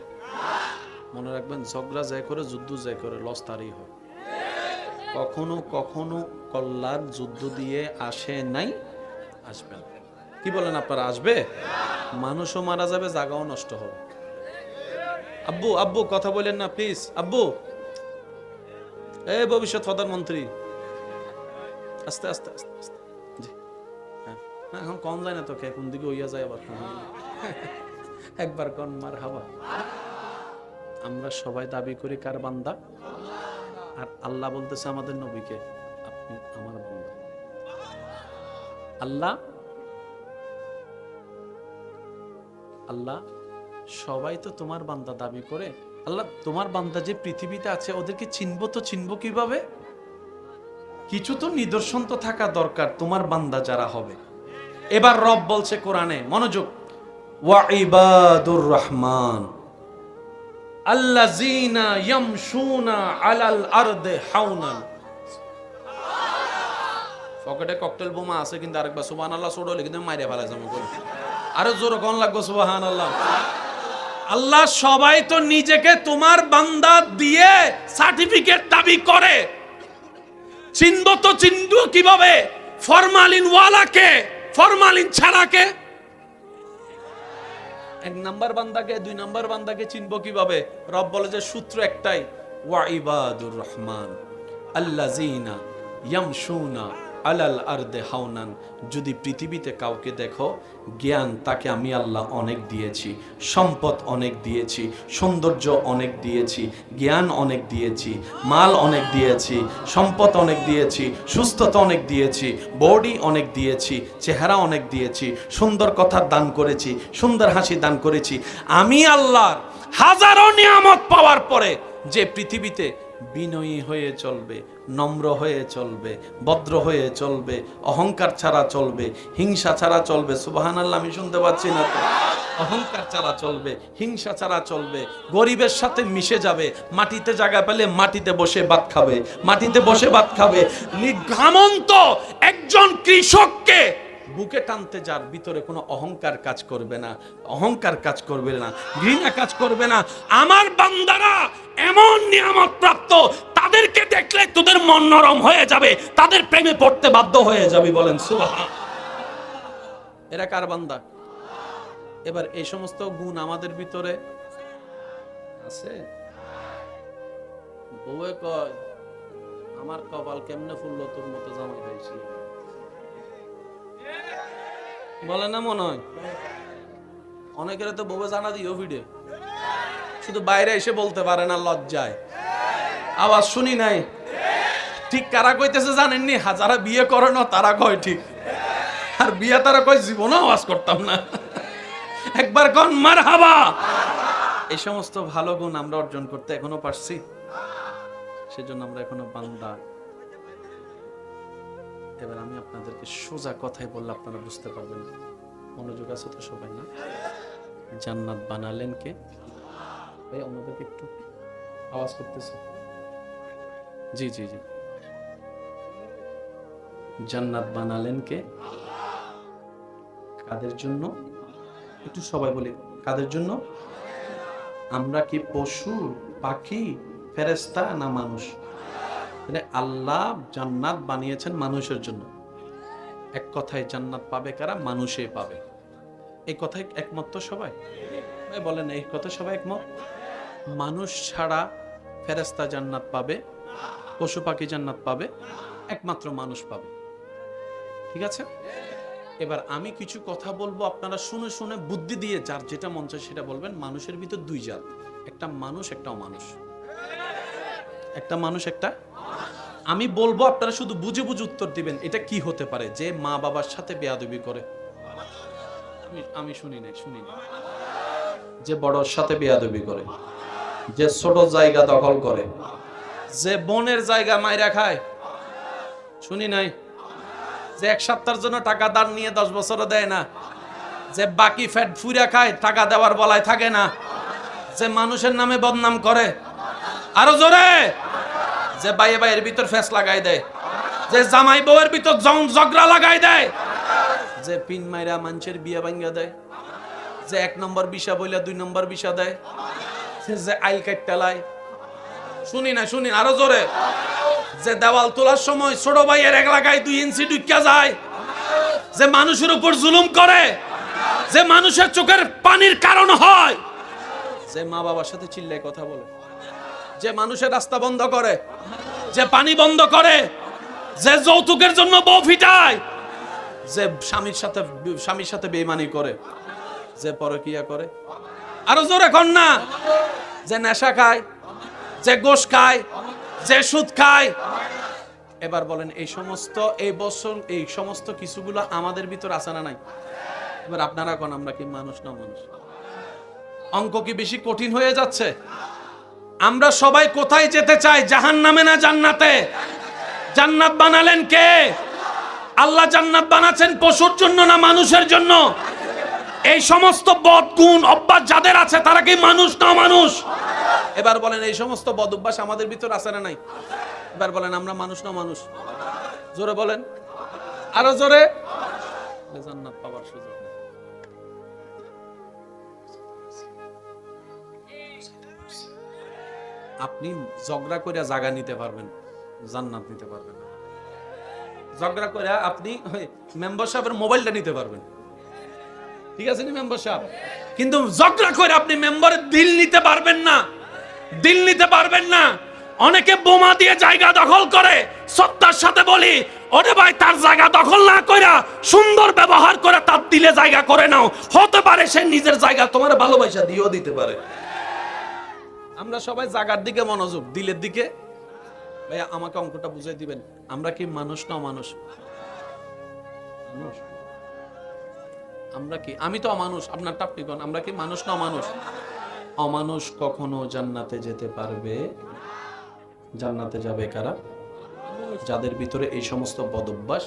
মনে রাখবেন, ঝগড়া যায় করে, যুদ্ধ যায় করে, লস তারই হয়। কখনো কখনো কল্যাণ যুদ্ধ দিয়ে আসে নাই, আসবে না। কি বলেন আপনারা? আসবে। মানুষও মারা যাবে, জায়গাও নষ্ট হবে। আব্বু আব্বু কথা বলেন না প্লিজ। আব্বু, এই ভবিষ্যৎ প্রধানমন্ত্রী, আস্তে আস্তে আস্তে আস্তে। জি হ্যাঁ, এখন কম যায় না তো, কে কোন দিকে হইয়া যায় আবার। একবার কোন মার হাওয়া। আমরা সবাই দাবি করি কার বান্দা? আর আল্লাহ বলতেছে আমাদের নবীকে, আপনি আমার বান্দা। আল্লাহ আল্লাহ সবাই তো তোমার বান্দা দাবি করে। আল্লাহ তোমার বান্দা যে পৃথিবীতে আছে ওদেরকে চিনবো তো চিনবো কিভাবে? কিছু তো নিদর্শন তো থাকা দরকার তোমার বান্দা যারা হবে। এবার রব বলছে কোরআনে, মনোযোগ, ওয়া ইবাদুর রহমান আল্লাযীনা ইয়ামশুনা আলাল আরদি হাওনান। পকেটে ককটেল বোমা আছে কিন্তু আরেকবার সুবহানাল্লাহ ছোড়লে কিন্তু মাইরে ফেলা যাবে করে। আরো জোরে কোন লাগবে সুবহানাল্লাহ। আল্লাহ সবাই তো নিজেকে তোমার বান্দা দিয়ে সার্টিফিকেট দাবি করে। চিনব তো চিনব কিভাবে? ফরমালিন ওয়ালাকে, ফরমালিন ছাড়াকে। এক নাম্বার বান্দাকে, দুই নাম্বার বান্দাকে চিনবো কিভাবে? রব বলে যে সূত্র একটাই, ওয়া ইবাদুর রহমান আল্লাযীনা ইয়ামশুনা আলাল আরদি হাওনান। যদি পৃথিবীতে কাউকে দেখো, জ্ঞান তাকে আমি আল্লাহ অনেক দিয়েছি, সম্পদ অনেক দিয়েছি, সৌন্দর্য অনেক দিয়েছি, জ্ঞান অনেক দিয়েছি, মাল অনেক দিয়েছি, সম্পদ অনেক দিয়েছি, সুস্থতা অনেক দিয়েছি, বডি অনেক দিয়েছি, চেহারা অনেক দিয়েছি, সুন্দর কথা দান করেছি, সুন্দর হাসি দান করেছি। আমি আল্লাহর হাজারো নিয়ামত পাওয়ার পরে যে পৃথিবীতে বিনয়ী হয়ে চলবে, নম্র হয়ে চলবে, ভদ্র হয়ে চলবে, অহংকার ছাড়া চলবে, হিংসা ছাড়া চলবে। সুবহানাল্লাহ, আমি শুনতে পাচ্ছি না তো? অহংকার ছাড়া চলবে, হিংসা ছাড়া চলবে, গরিবের সাথে মিশে যাবে, মাটিতে জায়গা পেলে মাটিতে বসে ভাত খাবে, মাটিতে বসে ভাত খাবে। ঘামন্ত একজন কৃষককে বুকে টানতে, যার ভিতরে কোনো অহংকার কাজ করবে না, অহংকার কাজ করবে না, ঘৃণা কাজ করবে না। আমার বান্দারা এমন নিয়ামত প্রাপ্ত, তাদেরকে দেখলে তোদের মন নরম হয়ে যাবে, তাদের প্রেমে পড়তে বাধ্য হয়ে যাবে। বলেন সুবহান। এরা কার বান্দা? এবার এই সমস্ত গুণ আমাদের ভিতরে আছে। বউয়ে কয়, আমার কপাল কেমনে ফুললো তোর মতো জামাই হয়েছিল, বলে না মনে হয়? অনেকের তো বউয়ে জানা দিও ভিড়ে, শুধু বাইরে এসে বলতে পারে না লজ্জায়। আওয়াজ শুনি নাই। ঠিক কারা কইতেছে জানেননি? যারা বিয়ে করে না তারা কয় ঠিক, আর বিয়ে তারা কয় জীবনে আওয়াজ করতাম না। একবার কোন মারহাবা। এই সমস্ত ভালো গুণ আমরা অর্জন করতে এখনো পারছি, সেজন্য আমরা এখনো বান্দা। এবার আমি আপনাদেরকে সোজা কথাই বললে আপনারা বুঝতে পারবেন। মনোযোগ আছে তো সবাই? না? জান্নাত বানালেন কে? ভাই আমাদেরকে একটু আওয়াজ করতেছে। জি জি জি, জান্নাত বানালেন কে? কাদের জন্য? একটু সবাই বলি, কাদের জন্য? আমরা কি পশু, পাখি, ফেরেশতা না মানুষ? তাহলে আল্লাহ জান্নাত বানিয়েছেন মানুষের জন্য। এক কথায় জান্নাত পাবে কারা? মানুষই পাবে। এই কথায় একমত তো সবাই? বলেন এই কথা সবাই একমত? মানুষ ছাড়া ফেরেশতা জান্নাত পাবে, পশু পাখি জান্নাত পাবে, একমাত্র মানুষ পাবে। ঠিক আছে? এবার আমি কিছু কথা বলবো, আপনারা শুনে শুনে বুদ্ধি দিয়ে যার যেটা মন চায় সেটা বলবেন। মানুষের ভিতর দুই জাত, একটা মানুষ একটা অমানুষ। একটা মানুষ একটা, আমি বলবো আপনারা শুধু বুঝে বুঝে উত্তর দিবেন। এটা কি হতে পারে? যে মা বাবার সাথে বেয়াদবি করে। আমি শুনি নাই। যে বড়র সাথে বেয়াদবি করে, যে ছোট জায়গা দখল করে, যে বোনের জায়গা মাইরা খায়। শুনি নাই? যে এক সপ্তাহের জন্য টাকা দান নিয়ে 10 বছরও দেয় না, যে বাকি ফ্যাট ফুরা খায়, টাকা দেওয়ার বলায় থাকে না, যে মানুষের নামে বদনাম করে। আরো জোরে। যে বাইয়ে বাইয়ের ভিতর ফেস লাগাই দেয়, যে জামাই বউয়ের ভিতর ঝগড়া লাগাই দেয়, যে পিন মাইরা মানুষের বিয়ে ভাঙ্গা দেয়, যে 1 নম্বর বিষা বইলা 2 নম্বর বিষা দেয়, যে আইল কাটটালায়। শুনি না? শুনি আরো জোরে। যে দেওয়াল তোলার সময় ছোট ভাইয়ের এক লাগায় 2 ইঞ্চি ঢুকিয়া যায়, যে মানুষের উপর জুলুম করে, যে মানুষের চোখের পানির কারণ হয়, যে মা বাবার সাথে চিল্লায় কথা বলে, যে মানুষের রাস্তা বন্ধ করে, যে পানি বন্ধ করে, যে যৌতুকের জন্য বউ ফিটায়, যে স্বামীর সাথে বেঈমানি করে, যে পরকিয়া করে। আরো জোরে কর না। যে নেশা খায়, যে গোশ খায়, যে সুদ খায়। এবার বলেন এই সমস্ত কিছুগুলো আমাদের ভিতর আছে না নাই? এবার আপনারা কোন আমরা কি মানুষ না মানুষ? অঙ্ক কি বেশি কঠিন হয়ে যাচ্ছে? আমরা সবাই কোথায় যেতে চাই? জাহান্নামে না জান্নাতে? জান্নাত বানালেন কে? আল্লাহ জান্নাত বানাচ্ছেন পশুর জন্য না মানুষের জন্য? এই সমস্ত বদগুণ অভ্যাস যাদের আছে তারা কি মানুষ না মানুষ? এবার বলেন এই সমস্ত বদ অভ্যাস আমাদের ভিতর আছে না নাই? এবার বলেন আমরা মানুষ না মানুষ? জোরে বলেন, আরো জোরে। জান্নাত পাওয়ার সুযোগ নেই। আপনি ঝগড়া করে জায়গা নিতে পারবেন, জান্নাত নিতে পারবেন না। ঝগড়া করে আপনি মেম্বার সাহেবের মোবাইলটা নিতে পারবেন, ঠিক আছে নি মেম্বার সাহেব? কিন্তু ঝগড়া করে আপনি মেম্বারের দিল নিতে পারবেন না। দিল নিতে পারবেন না। অনেকে বোমা দিয়ে জায়গা দখল করে। সত্তার সাথে বলি, ওরে ভাই তার জায়গা দখল না কইরা সুন্দর ব্যবহার করে তার দিলে জায়গা করে নাও। হতে পারে সে নিজের জায়গা তোমার ভালোবাসা দিয়েও দিতে পারে। আমরা সবাই জায়গার দিকে মনোযোগ, দিলের দিকে। ভাইয়া আমাকে অঙ্কটা বুঝাই দিবেন, আমরা কি মানুষ না মানুষ? মানুষ। আমরা কি? আমি তো অমানুষ, আপনার টাপনি কোন? আমরা কি মানুষ না মানুষ? অমানুষ কখনো জান্নাতে যেতে পারবে? জান্নাতে যাবে কারা? যাদের ভিতরে এই সমস্ত বদঅভ্যাস।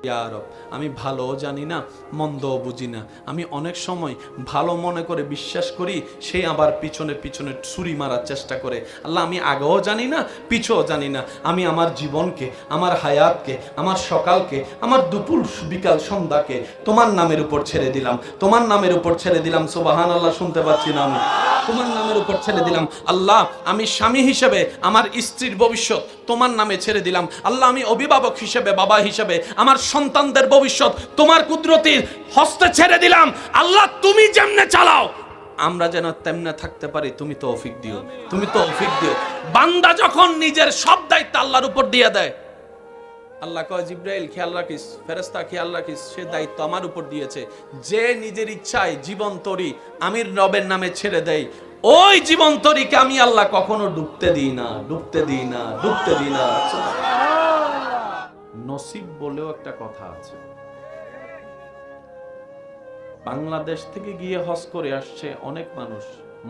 ইয়া রব, আমি ভালো জানি না, মন্দও বুঝি না। আমি অনেক সময় ভালো মনে করে বিশ্বাস করি, সে আবার পিছনে পিছনে ছুরি মারার চেষ্টা করে। আল্লাহ, আমি আগেও জানি না, পিছও জানি না। আমি আমার জীবনকে, আমার হায়াতকে, আমার সকালকে, আমার দুপুর বিকাল সন্ধ্যাকে তোমার নামের উপর ছেড়ে দিলাম। তোমার নামের উপর ছেড়ে দিলাম। সুবহানাল্লাহ, শুনতে পাচ্ছি না আমি? তোমার নামের উপর ছেড়ে দিলাম। আল্লাহ, আমি স্বামী হিসেবে আমার স্ত্রীর ভবিষ্যৎ তোমার নামে ছেড়ে দিলাম। আল্লাহ, আমি অভিভাবক হিসেবে, বাবা হিসেবে আমার সন্তানদের ভবিষ্যৎ তোমার কুদরতির হস্তে ছেড়ে দিলাম। আল্লাহ, তুমি যেমনে চালাও আমরা যেন তেমনে থাকতে পারি। তুমি তৌফিক দিও, তুমি তৌফিক দিও। বান্দা যখন নিজের সব দায়িত্ব আল্লাহর উপর দিয়ে দেয়, আল্লাহ কয় জিবরাইল খেয়াল রাখিস, ফেরেশতা খেয়াল রাখিস, সে দায়িত্ব আমার উপর দিয়েছে। যে নিজের ইচ্ছায় জীবন তরি আমির রবের নামে ছেড়ে দেয়, ওই জীবন তরিকে আমি আল্লাহ কখনো ডুবতে দিই না, ডুবতে দিই না, ডুবতে দিই না। নসিব বলেও একটা কথা আছে। বাংলাদেশ থেকে গিয়ে হজ করে আসছে অনেক মানুষ,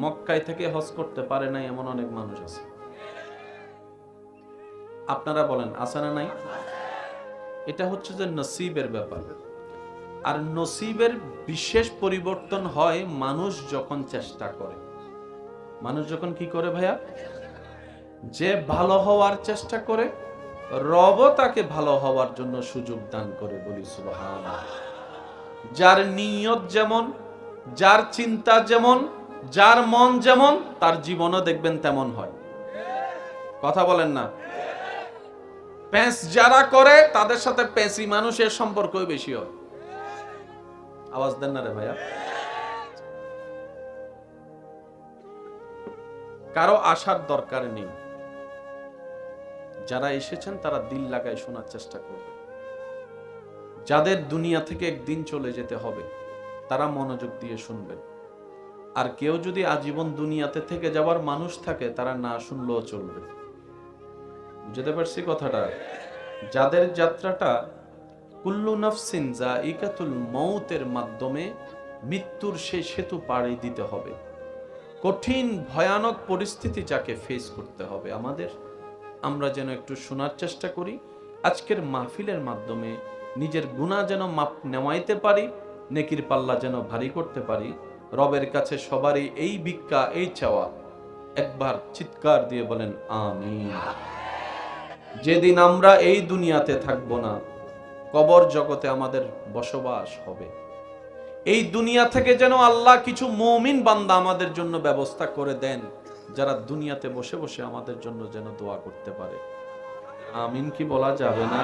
মক্কায় থেকে হজ করতে পারে নাই এমন অনেক মানুষ আছে। আপনারা বলেন আছে না নাই? এটা হচ্ছে যে নসিবের ব্যাপার। আর নসিবের বিশেষ পরিবর্তন হয় মানুষ যখন চেষ্টা করে। মানুষ যখন কি করে ভাইয়া? যে ভালো হওয়ার চেষ্টা করে রবও তাকে ভালো হওয়ার জন্য সুযোগ দান করে, বলি সুবহানাল্লাহ। যার নিয়ত যেমন, যার চিন্তা যেমন, যার মন যেমন, তার জীবনও দেখবেন তেমন হয়। কথা বলেন না? প্যাঁচ যারা করে তাদের সাথে প্যাঁচি মানুষের সম্পর্কই বেশি হয়। আওয়াজ দেন না রে ভাইয়া। কারো আসার দরকার নেই। যারা এসেছেন তারা দিল লাগায় শোনার চেষ্টা করবে। যাদের দুনিয়া থেকে একদিন চলে যেতে হবে তারা মনোযোগ দিয়ে শুনবেন। আর কেউ যদি আজীবন দুনিয়াতে থেকে যাওয়ার মানুষ থাকে তারা না শুনলেও চলবে। বুঝতে পারছি কথাটা? যাদের যাত্রাটা কুল্লু নাফসিন যায়িকাতুল মউতের মাধ্যমে মৃত্যুর সেই সেতু পাড়ি দিতে হবে, কঠিন ভয়ানক পরিস্থিতি যাকে ফেস করতে হবে আমাদের, আমরা যেন একটু শোনার চেষ্টা করি। আজকের মাহফিলের মাধ্যমে নিজের গুনাহ যেন মাপ নেওয়াইতে পারি, নেকির পাল্লা যেন ভারী করতে পারি। রবের কাছে সবারই এই ভিক্ষা, এই চাওয়া। একবার চিৎকার দিয়ে বলেন আমিন। যেদিন আমরা এই দুনিয়াতে থাকবো না, কবর জগতে আমাদের বসবাস হবে। এই দুনিয়া থেকে যেন আল্লাহ কিছু মুমিন বান্দা আমাদের জন্য ব্যবস্থা করে দেন, যারা দুনিয়াতে বসে বসে আমাদের জন্য যেন দোয়া করতে পারে। আমিন কি বলা যাবে না?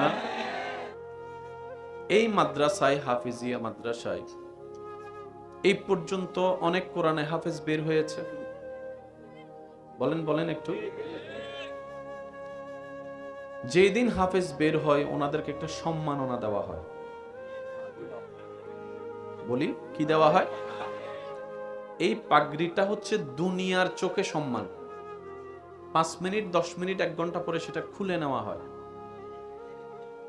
এই মাদ্রাসায়, হাফিজিয়া মাদ্রাসায় এই পর্যন্ত অনেক কোরআনে হাফেজ বের হয়েছে। বলেন বলেন একটু। যেই দিন হাফেজ বের হয় ওনাদেরকে একটা সম্মাননা দেওয়া হয়। বলি কি দেওয়া হয়? এই পাগড়িটা হচ্ছে দুনিয়ার চোখে সম্মান। 5 মিনিট 10 মিনিট 1 ঘন্টা পরে সেটা খুলে নেওয়া হয়।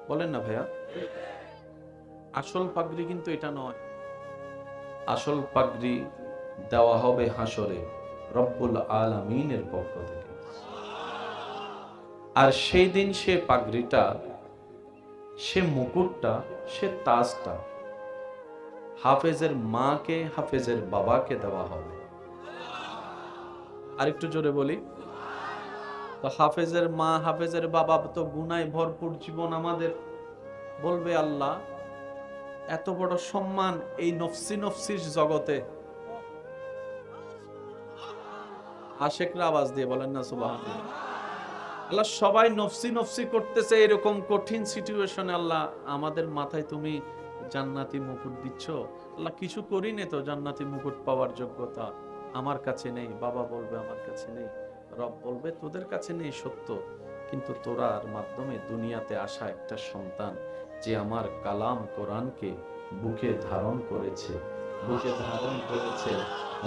বলেন না ভাইয়া? আসল পাগড়ি কিন্তু এটা নয়। আসল পাগড়ি দেওয়া হবে হাসরে রব্বুল আলামিনের পক্ষ থেকে। আর সেই দিন সে পাগড়িটা, সে মুকুটটা, সে তাজটা হাফেজের মাকে, হাফেজের বাবাকে দেওয়া হবে। আরেকটু জোরে বলি তো, হাফেজের মা, হাফেজের বাবা তো গুনায় ভরপুর জীবন আমাদের। বলবে আল্লাহ এত বড় সম্মান এই নফসি নফসির জগতে। আশেকরা আওয়াজ দিয়ে বলেন না সুবহানাল্লাহ। আল্লাহ সবাই নফসি নফসি করতেছে, এরকম কঠিন সিচুয়েশনে আল্লাহ আমাদের মাথায় তুমি জান্নাতি মুকুট দিচ্ছ। আল্লাহ কিছু করি নে তো জান্নাতি মুকুট পাওয়ার যোগ্যতা আমার কাছে নেই। বাবা বলবে আমার কাছে নেই, রব বলবে তোদের কাছে নেই সত্য, কিন্তু তোরার মাধ্যমে দুনিয়াতে আসা একটা সন্তান যে আমার কালাম কোরআনকে বুকে ধারণ করেছে, বুকে ধারণ করেছে,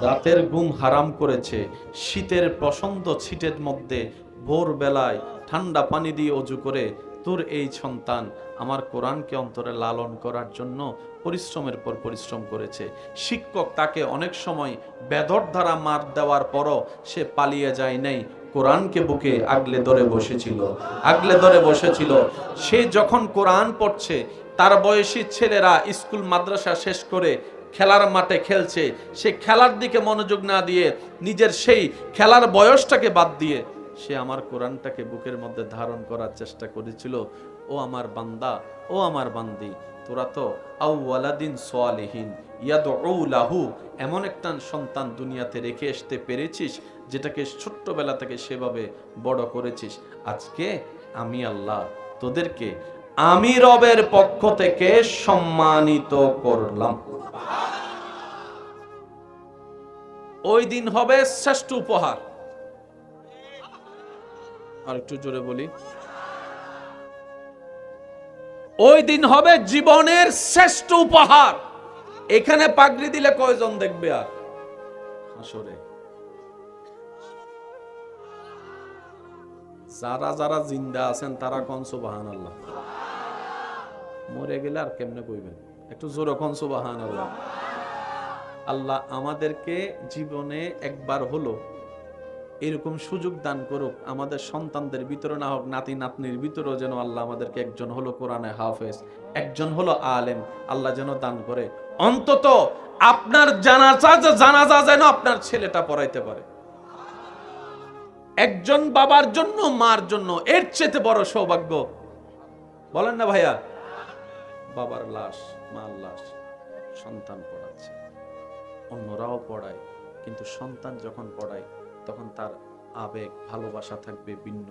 রাতের ঘুম হারাম করেছে, শীতের পছন্দ ছিটের মধ্যে ভোর বেলায় ঠান্ডা পানি দিয়ে অজু করে তোর এই সন্তান আমার কোরআনকে অন্তরে লালন করার জন্য পরিশ্রমের পর পরিশ্রম করেছে। শিক্ষক তাকে অনেক সময় বেদর দ্বারা মার দেওয়ার পরও সে পালিয়ে যায় নাই, কোরআনকে বুকে আগলে ধরে বসেছিল, আগলে ধরে বসেছিল। সে যখন কোরআন পড়ছে, তার বয়সী ছেলেরা স্কুল মাদ্রাসা শেষ করে খেলার মাঠে খেলছে, সে খেলার দিকে মনোযোগ না দিয়ে নিজের সেই খেলার বয়সটাকে বাদ দিয়ে সে আমার কোরআনটাকে বুকের মধ্যে ধারণ করার চেষ্টা করেছিল। ও আমার বান্দা, ও আমার বান্দি, তোরা তো আউওয়ালাদিন সালিহিন ইয়াদউ লাহু, এমন একটা সন্তান দুনিয়াতে রেখে আসতে পেরেছিস যেটাকে ছোট্টবেলা থেকে সেভাবে বড় করেছিস। আজকে আমি আল্লাহ তোদেরকে আমি রবের পক্ষ থেকে সম্মানিত করলাম। ওই দিন হবে শ্রেষ্ঠ উপহার। আর একটু জোরে বলি, ওই দিন হবে জীবনের শ্রেষ্ঠ উপহার। এখানে পাগড়ি দিলে কয়জন দেখবে? আর হাসরে যারা যারা জিন্দা আছেন তারা কোন সুবহানাল্লাহ। মরে গেলে আর কেমনে কইবেন? একটু জোরে কোন সুবহানাল্লাহ। আল্লাহ আমাদেরকে জীবনে একবার হলো এরকম সুযোগ দান করুক, আমাদের সন্তানদের ভিতরে না হোক, নাতি নাতনির ভিতরেও যেন আল্লাহ আমাদেরকে একজন হলো কোরআনে হাফেজ, একজন হলো আলেম আল্লাহ যেন দান করে। অন্তত আপনার জানাজা যেন আপনার ছেলেটা পড়াইতে পারে। একজন বাবার জন্য, মার জন্য এর চেয়ে বড় সৌভাগ্য বলেন না ভাইয়া? বাবার লাশ, মার লাশ, সন্তান পড়াচ্ছে, অন্যরাও পড়ায়, কিন্তু সন্তান যখন পড়ায় তখন তার আবেগ ভালোবাসা থাকবে ভিন্ন।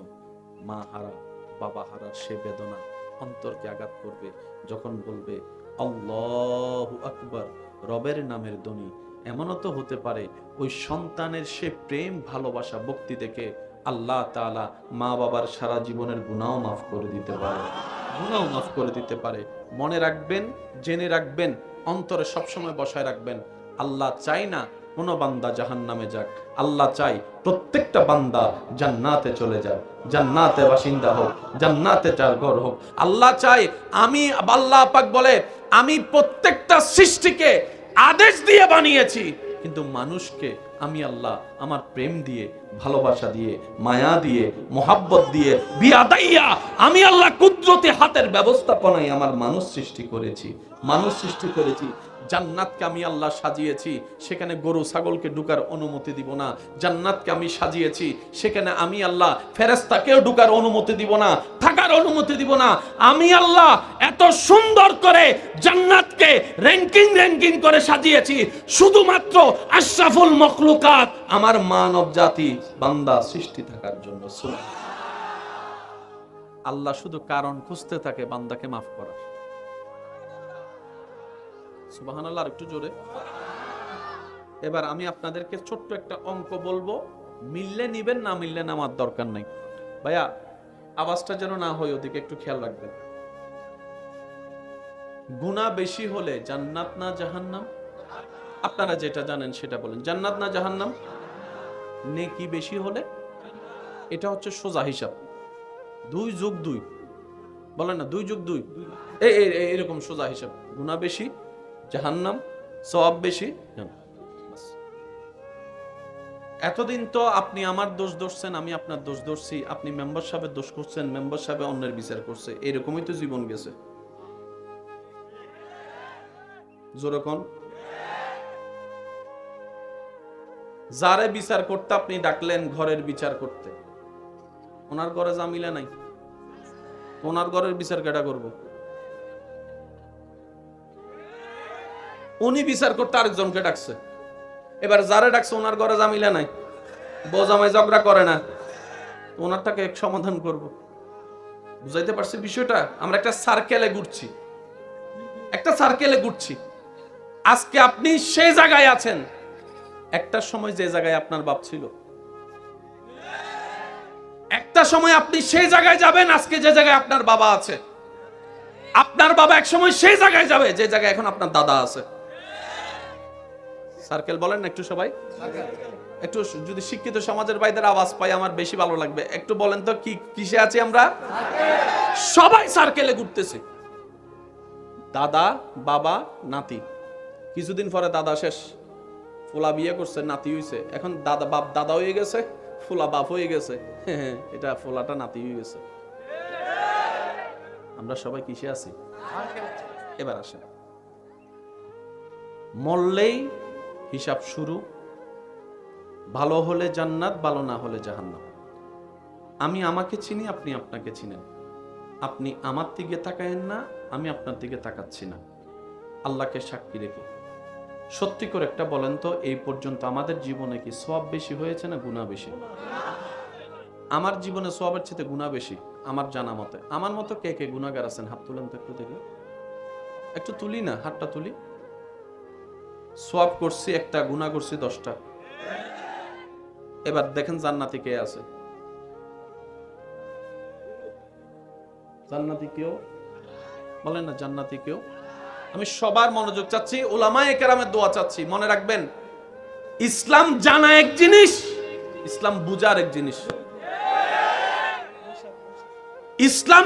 মা হারা, বাবা হারার সে বেদনা অন্তরকে আঘাত করবে যখন বলবে আল্লাহু আকবার, রবের নামের ধ্বনি। এমনও তো হতে পারে ওই সন্তানের সে প্রেম ভালোবাসা ভক্তি দেখে আল্লাহ তাআলা মা বাবার সারা জীবনের গুনাহ মাফ করে দিতে পারে, গুনাহ মাফ করে দিতে পারে। মনে রাখবেন, জেনে রাখবেন, অন্তরে সবসময় বসায় রাখবেন, আল্লাহ চাই না কোনো বান্দা জাহান্নামে যাক, আল্লাহ চাই প্রত্যেকটা বান্দা জান্নাতে চলে যাক, জান্নাতে বাসিন্দা হোক, জান্নাতে তার ঘর হোক। আল্লাহ চাই, আমি আল্লাহ পাক বলে আমি প্রত্যেকটা সৃষ্টিকে আদেশ দিয়ে বানিয়েছি, কিন্তু মানুষকে আমি আল্লাহ আমার প্রেম দিয়ে, ভালোবাসা দিয়ে, মায়া দিয়ে, মোহাব্বত দিয়ে, বিয়াদাইয়া আমি আল্লাহ কুদরতি হাতের ব্যবস্থাপনায় আমার মানুষ সৃষ্টি করেছি, মানুষ সৃষ্টি করেছি। জান্নাতকে আমি আল্লাহ সাজিয়েছি, সেখানে গরু ছাগলকে ঢুকার অনুমতি দিব না। জান্নাতকে আমি সাজিয়েছি, সেখানে আমি আল্লাহ ফেরেশতাকেও ঢুকার অনুমতি দিব না, থাকার অনুমতি দিব না। আমি আল্লাহ এত সুন্দর করে জান্নাতকে র্যাঙ্কিং করে সাজিয়েছি শুধুমাত্র আশরাফুল মখলুকাত আমার মানব জাতি বান্দা সৃষ্টি থাকার জন্য। আল্লাহ শুধু কারণ খুঁজতে থাকে বান্দাকে মাফ করার। সুবহানাল্লাহ, আর একটু জোরে। এবার আমি আপনাদেরকে ছোট্ট একটা অঙ্ক বলবো, মিললে নিবেন, না মিললে নামার দরকার নাই। ভাইয়া আওয়াজটা যেন না হয়, ওদিকে একটু খেয়াল রাখবেন। গুনাহ বেশি হলে জান্নাত না জাহান্নাম? আপনারা যেটা জানেন সেটা বলেন, জান্নাত না জাহান্নাম? নেকি বেশি হলে? এটা হচ্ছে সোজা হিসাব, 2 যোগ 2, বলেন না 2 যোগ 2, এরকম সোজা হিসাব। গুনাহ বেশি জাহান্নাম, সওয়াব বেশি জান্নাত। এতদিন তো আপনি আমার দোষ ধরছেন, আমি আপনার দোষ ধরছি, আপনি মেম্বার সাহেবের দোষ করছেন, মেম্বার সাহেব অন্যের বিচার করছে, এরকমই তো জীবন গেছে। জোরে কোন? যারে বিচার করতে আপনি ডাকলেন ঘরের বিচার করতে, ওনার ঘরে জামিলা নাই, ওনার ঘরের বিচার কেডা করব? উনি বিচার করতে আরেকজনকে ডাকছে। এবার যারে ডাকছে ওনার ঘরে জামিলা নাই, বউ জামাই ঝগড়া করে না, ওনারটাকে এক সমাধান করব। বুঝাইতে পারছি বিষয়টা? আমরা একটা সার্কেলে ঘুরছি, একটা সার্কেলে ঘুরছি। আজকে আপনি সেই জায়গায় আছেন, একটা সময় যে জায়গায় আপনার বাপ ছিল, একটা সময় আপনি সেই জায়গায় যাবেন আজকে যে জায়গায় আপনার বাবা আছে। আপনার বাবা এক সময় সেই জায়গায় যাবে যে জায়গায় এখন আপনার দাদা আছে। সার্কেল বলেন না একটু সবাই? একটু যদি শিক্ষিত সমাজের ভাইদের আওয়াজ পাই আমার বেশি ভালো লাগবে। একটু বলেন তো কি কিসে আছি আমরা? সবাই সার্কেলে ঘুরতেছে। দাদা, বাবা, নাতি। কিছুদিন পরে দাদা শেষ, ফুলা বিয়ে করছে, নাতি হইছে। এখন দাদা বাপ দাদা হয়ে গেছে, ফুলা বাপ হয়ে গেছে, এটা ফুলাটা নাতি হয়ে গেছে। আমরা সবাই কিসে আছি? এবার আসেন, মরলেই হিসাব শুরু। ভালো হলে জান্নাত, ভালো না হলে জাহান্নাম। আমি আমাকে চিনি, আপনি আপনাকে চিনেন। আপনি আমার দিকে তাকায়েন না, আমি আপনার দিকে তাকাচ্ছি না। আল্লাহকে সাক্ষী রেখে সত্যি করে একটা বলেন তো, এই পর্যন্ত আমাদের জীবনে কি সওয়াব বেশি হয়েছে না গুনাহ বেশি? আমার জীবনে সওয়াবের চেয়ে গুনাহ বেশি আমার জানা মতে। আমার মতো কে কে গুনাহগার আছেন? হাত তুলেন তো একটু দেখি, একটু তুলি না, হাতটা তুলি। সওয়াব করছি একটা, গুনাহ করছি 10টা। এবার দেখেন জান্নাতি কে আছে? জান্নাতি কেউ? বলেন না জান্নাতি কেউ? আমি সবার মনোযোগ চাচ্ছি, উলামায়ে কেরামের দোয়া চাচ্ছি। মনে রাখবেন, ইসলাম জানা এক জিনিস, ইসলাম বুঝার এক জিনিস। ইসলাম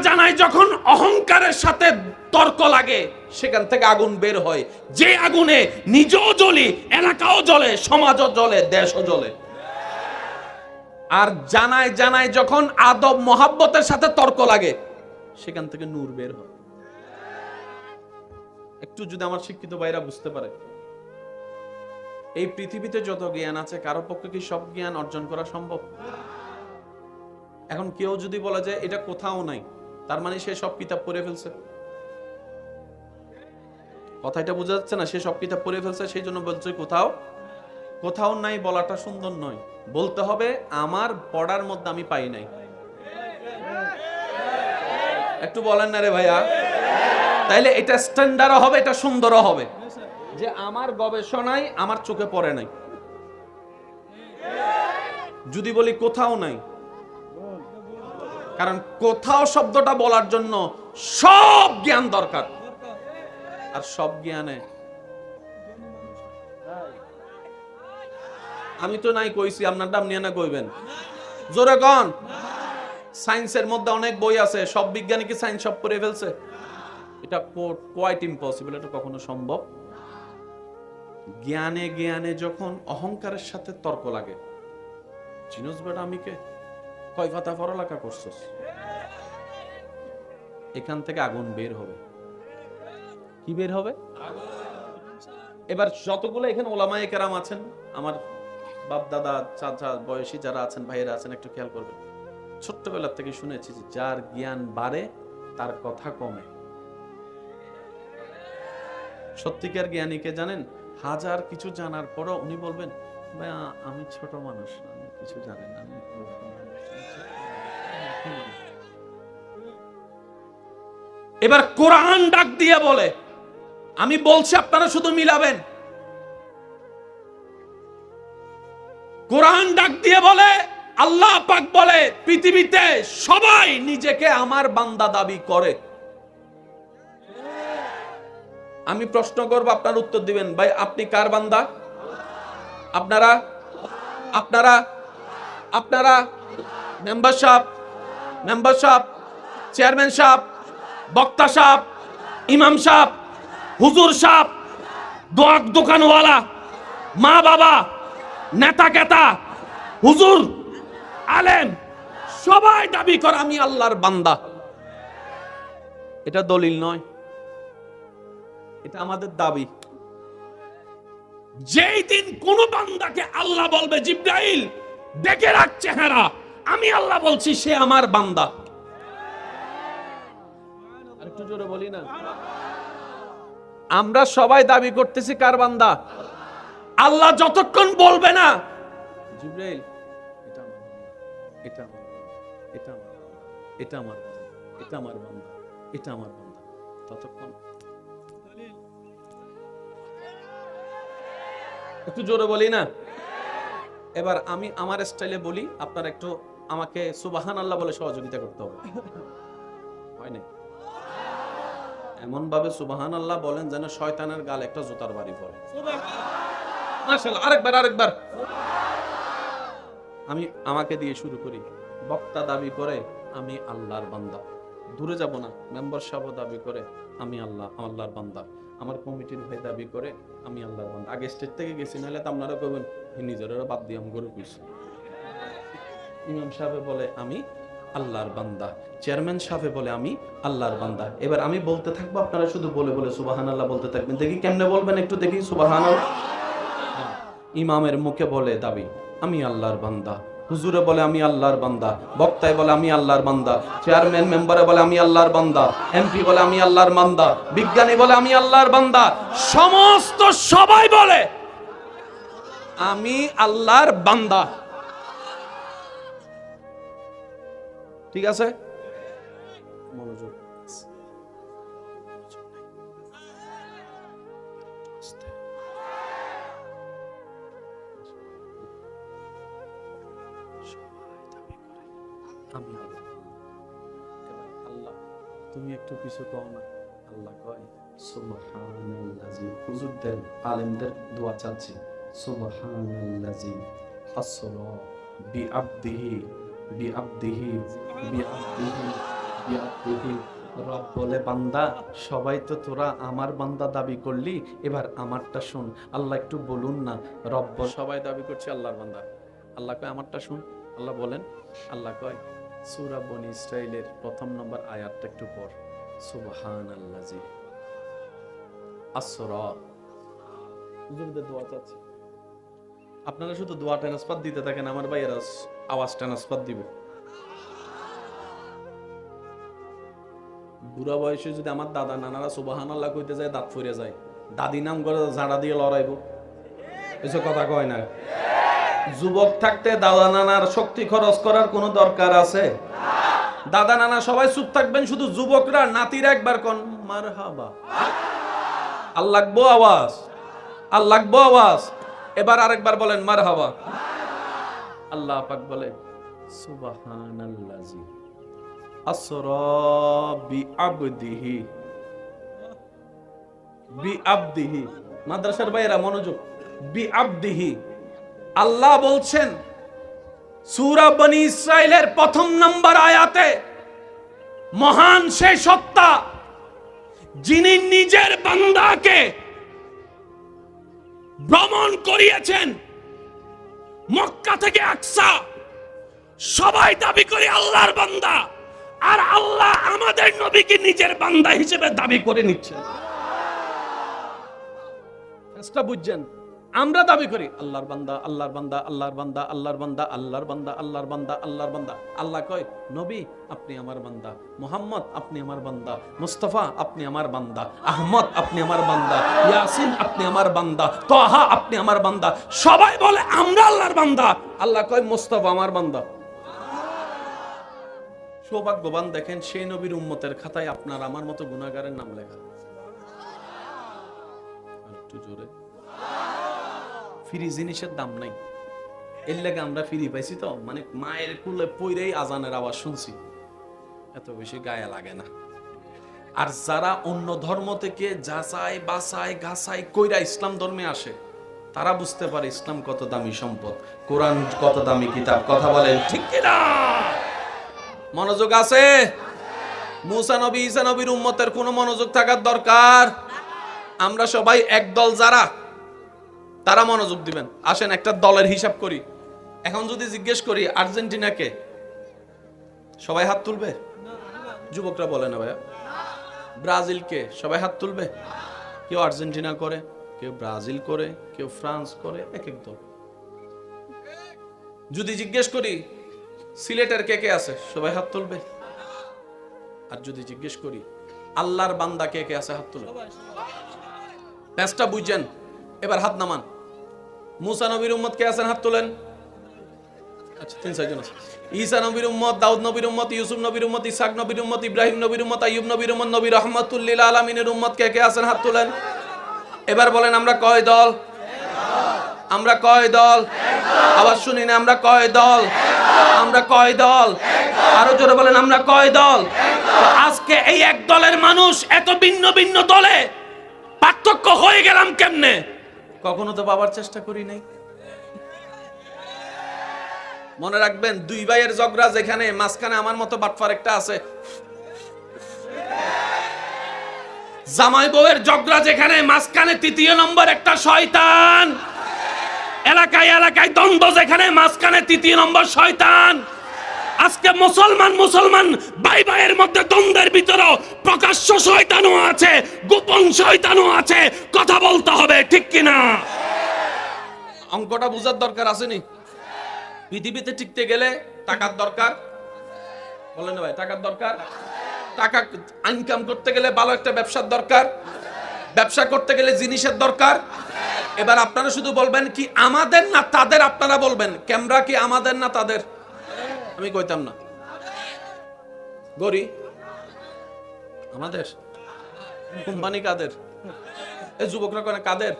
জানায় যখন অহংকারের সাথে তর্ক লাগে, সেখান থেকে আগুন বের হয়। যে আগুনে নিজেও জ্বলি, এলাকাও জ্বলে, সমাজও জ্বলে, দেশও জ্বলে। আর জানায় যখন আদব মোহাব্বতের সাথে তর্ক লাগে, সেখান থেকে নূর বের হয়। একটু যদি আমার শিক্ষিত ভাইরা বুঝতে পারে, এই পৃথিবীতে যত জ্ঞান আছে কারো পক্ষে কি সব জ্ঞান অর্জন করা সম্ভব? এখন কেউ যদি বলে যে এটা কোথাও নাই, তার মানে সে সব কিতাব পড়ে ফেলছে। কথাটা বোঝা যাচ্ছে না? সে সব কিতাব পড়ে ফেলছে, সেই জন্য বলছে কোথাও কোথাও নাই বলাটা সুন্দর নয়, বলতে হবে আমার পড়ার মধ্যে আমি পাই নাই। একটু বলেন না রে ভাইয়া? তাইলে এটা স্ট্যান্ডার্ডও হবে, এটা সুন্দরও হবে যে আমার গবেষণায় আমার চোখে পড়ে নাই। যদি বলি কোথাও নাই, কারণ কোথাও শব্দটা বলার জন্য সব জ্ঞান দরকার, আর সব জ্ঞানে আমি তো নাই কইছি, আপনার দাম নিয়ে না কইবেন জোরে কন। সায়েন্সের মধ্যে অনেক বই আছে, সব বিজ্ঞানী কি সায়েন্স সব পড়ে ফেলছে? এটা কোয়াইট ইম্পসিবল, এটা কখনো সম্ভব। জ্ঞানে জ্ঞানে যখন অহংকারের সাথে তর্ক লাগে, চিনোস বেটা আমি কে, কয় পাতা পড়ালেখা করছস, এখান থেকে আগুন বের হবে। কি বের হবে? এবার যতগুলো এখানে ওলামায়ে কেরাম আছেন, আমার বাপ দাদা চাচা বয়সী যারা আছেন, ভাইয়েরা আছেন, একটু খেয়াল করবেন। ছোট্টবেলা থেকে শুনেছি যে যার জ্ঞান বাড়ে তার কথা কমে। সত্যিকার জ্ঞানীকে জানেন, হাজার কিছু জানার পরও উনি বলবেন ভাই আমি ছোট মানুষ, আমি কিছু জানি না, আমি এবার কোরআন ডাক দিয়ে বলে, আমি বলছি আপনারা শুধু মিলাবেন। কোরআন ডাক দিয়ে বলে, আল্লাহ পাক বলে পৃথিবীতে সবাই নিজেকে আমার বান্দা দাবি করে। আমি প্রশ্ন করব, আপনার উত্তর দিবেন ভাই আপনি কার বান্দা? আপনারা আপনারা আপনারা মেম্বার সাহেব, চেয়ারম্যান সাহেব, বক্তা সাহেব, ইমাম সাহেব, হুজুর সাহেব, দোকানওয়ালা, মা বাবা, নেতা কেতা, হুজুর, আলেম, সবাই দাবি করে আমি আল্লাহর বান্দা। এটা দলিল নয়, এটা আমাদের দাবি। যেই দিন কোন বান্দাকে আল্লাহ বলবে জিবরাইল দেখে রাখ চেহারা, আমি আল্লাহ বলছি সে আমার বান্দা। আরেকটু জোরে বলি না? আমরা সবাই দাবি করতেছি কার বান্দা? আল্লাহ যতক্ষণ বলবে না জিবরাইল এটা আমার, এটা আমার, এটা আমার, এটা আমার, এটা আমার বান্দা, এটা আমার বান্দা, ততক্ষণ একটু জোরে বলি না? এবার আমি আমার স্টাইলে বলি, আপনারা একটু আমাকে সুবহানাল্লাহ বলে সহযোগিতা করতে হবে। হয় না? এমন ভাবে সুবহানাল্লাহ বলেন যেন শয়তানের গালে একটা জুতার বাড়ি পড়ে। মাশাআল্লাহ, আরেকবার। আমি আমাকে দিয়ে শুরু করি। বক্তা দাবি করে আমি আল্লাহর বান্দা, দূরে যাব না। মেম্বার সাহেব দাবি করে আমি আল্লাহর বান্দা। আমার কমিটির ভাই দাবি করে আমি আল্লাহর বান্দা। আগে স্টেজ থেকে গেছি, নাহলে তো আপনারা কইবেন নিজেরা বাদ দিয়ে আমি গরু কইছি। ইমাম সাহেব বলে আমি আল্লাহর বান্দা, চেয়ারম্যান সাহেব বলে আমি আল্লাহর বান্দা। এবার আমি বলতে থাকবো, আপনারা শুধু বলে বলে সুবহানাল্লাহ বলতে থাকবেন। দেখি কেমনে বলবেন, একটু দেখি সুবহানাল্লাহ। ইমামের মুখে বলে দাবি আমি আল্লাহর বান্দা, হুজুরে বলে আমি আল্লাহর বান্দা, বক্তায় বলে আমি আল্লাহর বান্দা, চেয়ারম্যান মেম্বারে বলে আমি আল্লাহর বান্দা, এমপি বলে আমি আল্লাহর বান্দা, বিজ্ঞানী বলে আমি আল্লাহর বান্দা, সমস্ত সবাই বলে আমি আল্লাহর বান্দা। ঠিক আছে? মনোযোগ। আমি আল্লাহ। এবার আল্লাহ তুমি একটু পিছু কও না। আল্লাহ কয় সুবহানাল্লাযী, হুজুরদের আলেমদের দোয়া চাচ্ছি, সুবহানাল্লাযী আসরা বিআবদিহি রব বলে বান্দা, সবাই তো তোরা আমার বান্দা দাবি করলি, এবার আমারটা শুন। আল্লাহ একটু বলুন না, রব সবাই দাবি করছে আল্লাহর বান্দা, আল্লাহ কয় আমারটা শুন। আল্লাহ বলেন, আল্লাহ কয় সূরা বনী ইসরাঈলের ১ম নম্বর আয়াতটা একটু পড়, সুবহানাল্লাযী আসরা। হুজুরদের দোয়া চাচ্ছি, আপনারা শুধু দোয়া ট্রান্সফার দিতে থাকেন, আমার ভাইয়েরা আওয়াজ ট্রান্সফার দিবে। বুড়া বয়সে যদি আমার দাদা নানারা সুবহানাল্লাহ কইতে যায় দাঁত ফিরে যায়, দাদি নাম করে ঝাড়া দিয়ে লড়াইব, এসব কথা কয় না। যুবক থাকতে দাদা নানার শক্তি খরচ করার কোনো দরকার আছে? দাদা নানা সবাই চুপ থাকবেন, শুধু যুবকরা নাতিরা একবার কোন মারহাবা। আর লাগবো আওয়াজ, আর লাগবো আওয়াজ। এবার আরেকবার বলেন মারহাবা। আল্লাহ পাক বলে সুবহানাল্লাযী আসরা বিআবদিহি, বিআবদিহি। মাদ্রাসার ভাইয়েরা মনোযোগ, বিআবদিহি। আল্লাহ বলছেন সূরা বনী ইসরাইলের ১ম নম্বর আয়াতে, মহান সেই সত্তা যিনি নিজের বান্দাকে ভ্রমণ করিয়েছেন মক্কা থেকে আকসা। সবাই দাবি করে আল্লাহর বান্দা, আর আল্লাহ আমাদের নবীকে নিজের বান্দা হিসেবে দাবি করে নিচ্ছেন। বুঝছেন? আমরা দাবি করি আল্লাহর বান্দা, আল্লাহর বান্দা, আল্লাহর বান্দা, আল্লাহর বান্দা, আল্লাহর বান্দা, আল্লাহর বান্দা, আল্লাহর বান্দা। আল্লাহ কয় নবী আপনি আমার বান্দা, মুহাম্মদ আপনি আমার বান্দা, মুস্তাফা আপনি আমার বান্দা, আহমদ আপনি আমার বান্দা, ইয়াসিন আপনি আমার বান্দা, তাহা আপনি আমার বান্দা। সবাই বলে আমরা আল্লাহর বান্দা। আল্লাহ কয় মুস্তাফা আমার বান্দা। সৌভাগ্যবান দেখেন সেই নবীর উম্মতের খাতায় আপনার আমার মতো গুনাহগারের নাম লেখা। একটু জোরে। ফ্রি জিনিসের দাম নাই, এর লাগে আমরা ফ্রি পাইছি তো, মানে মায়ের কুলে পইরেই আজানের আওয়াজ শুনছি, এত বেশি গায়ে লাগে না। আর যারা অন্য ধর্ম থেকে যাচাই বাছাই গাছাই কইরা ইসলাম ধর্মে আসে, তারা বুঝতে পারে ইসলাম কত দামি সম্পদ, কোরআন কত দামি কিতাব। কথা বলেন ঠিক কিনা? মনোযোগ আছে? মুসা নবী ঈসা নবীর উম্মতের কোনো মনোযোগ থাকার দরকার? আমরা সবাই এক দল, যারা তারা মনোযোগ দিবেন। আসেন একটা দলের হিসাব করি। এখন যদি জিজ্ঞেস করি আর্জেন্টিনাকে, সবাই হাত তুলবে? যুবকরা বলে না ভাইয়া। ব্রাজিলকে সবাই হাত তুলবে? কেউ আর্জেন্টিনা করে, কেউ ব্রাজিল করে, কেউ ফ্রান্স করে, এক এক দল। যদি জিজ্ঞেস করি সিলেটের কে কে আছে, সবাই হাত তুলবে। আর যদি জিজ্ঞেস করি আল্লাহর বান্দা কে কে আছে, হাত তুলবে। প্যাঁচটা বুঝছেন? এবার হাত নামান। মুসা নবীর উম্মত কে আছেন, হাত তোলেন। আচ্ছা ৩-৪ জন আছে। ঈসা নবীর উম্মত, দাউদ নবীর উম্মত, ইউসুফ নবীর উম্মত, ইসহাক নবীর উম্মত, ইব্রাহিম নবীর উম্মত, আইয়ুব নবীর উম্মত, নবী রাহমাতুল লিল আলামিনের উম্মত কে কে আছেন, হাত তোলেন। এবার বলেন আমরা কয় দল? আমরা কয় দল? আবার শুনি না, আমরা কয় দল? আমরা কয় দল? আরো জোরে বলেন আমরা কয় দল? আজকে এই এক দলের মানুষ এত ভিন্ন ভিন্ন দলে পার্থক্য হয়ে গেলাম কেমনে? কখনো তো বাবার চেষ্টা করি নাই। মনে রাখবেন, দুই ভাইয়ের ঝগড়া যেখানে, মাঝখানে আমার মতো বাটফার একটা আছে। জামাই বউয়ের ঝগড়া যেখানে, মাঝখানে তৃতীয় নম্বর একটা শয়তান। এলাকায় এলাকায় দ্বন্দ্ব যেখানে, মাঝখানে তৃতীয় নম্বর শয়তান। আজকে মুসলমান ভাই ভাইয়ের মধ্যে দ্বন্দ্বের ভিতরেও প্রকাশ্য শয়তানও আছে, গোপন শয়তানও আছে। কথা বলতে হবে ঠিক কিনা? অঙ্কটা বুঝার দরকার আসেনি? পৃথিবীতে টিকতে গেলে টাকার দরকার, বলেন ভাই, টাকার দরকার। টাকা ইনকাম করতে গেলে ভালো একটা ব্যবসার দরকার, ব্যবসা করতে গেলে জিনিসের দরকার। এবার আপনারা শুধু বলবেন কি আমাদের না তাদের? আপনারা বলবেন ক্যামেরা কি আমাদের না তাদের? আমি কইতাম না। গরি আমাদের, কোম্পানি কাদের? এই যুবকরা কোন কাদের?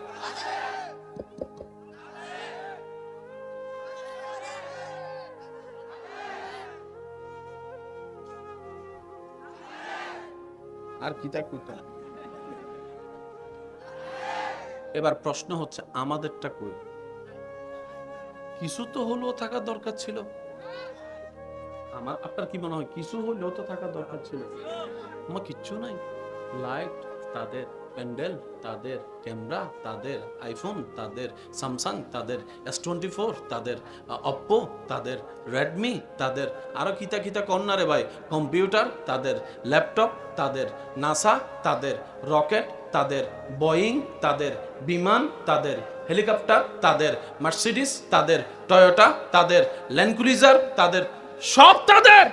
আর কি তা কইতাম। এবার প্রশ্ন হচ্ছে আমাদেরটা কই? কিছু তো হলেও থাকা দরকার ছিল। আমার আপনার কি মনে হয় কিছু হলেও তো থাকা দরকার ছিল? আমার কিচ্ছু নাই। লাইট তাদের, প্যান্ডেল তাদের, ক্যামেরা তাদের, আইফোন তাদের, স্যামসাং তাদের, S24 তাদের, অপ্পো তাদের, রেডমি তাদের, আরো কিতা কিতা কন্যারে ভাই, কম্পিউটার তাদের, ল্যাপটপ তাদের, নাসা তাদের, রকেট তাদের, বোয়িং তাদের, বিমান তাদের, হেলিকপ্টার তাদের, মার্সিডিস তাদের, টয়োটা তাদের, ল্যান্ড ক্রুজার তাদের, সব তাদের।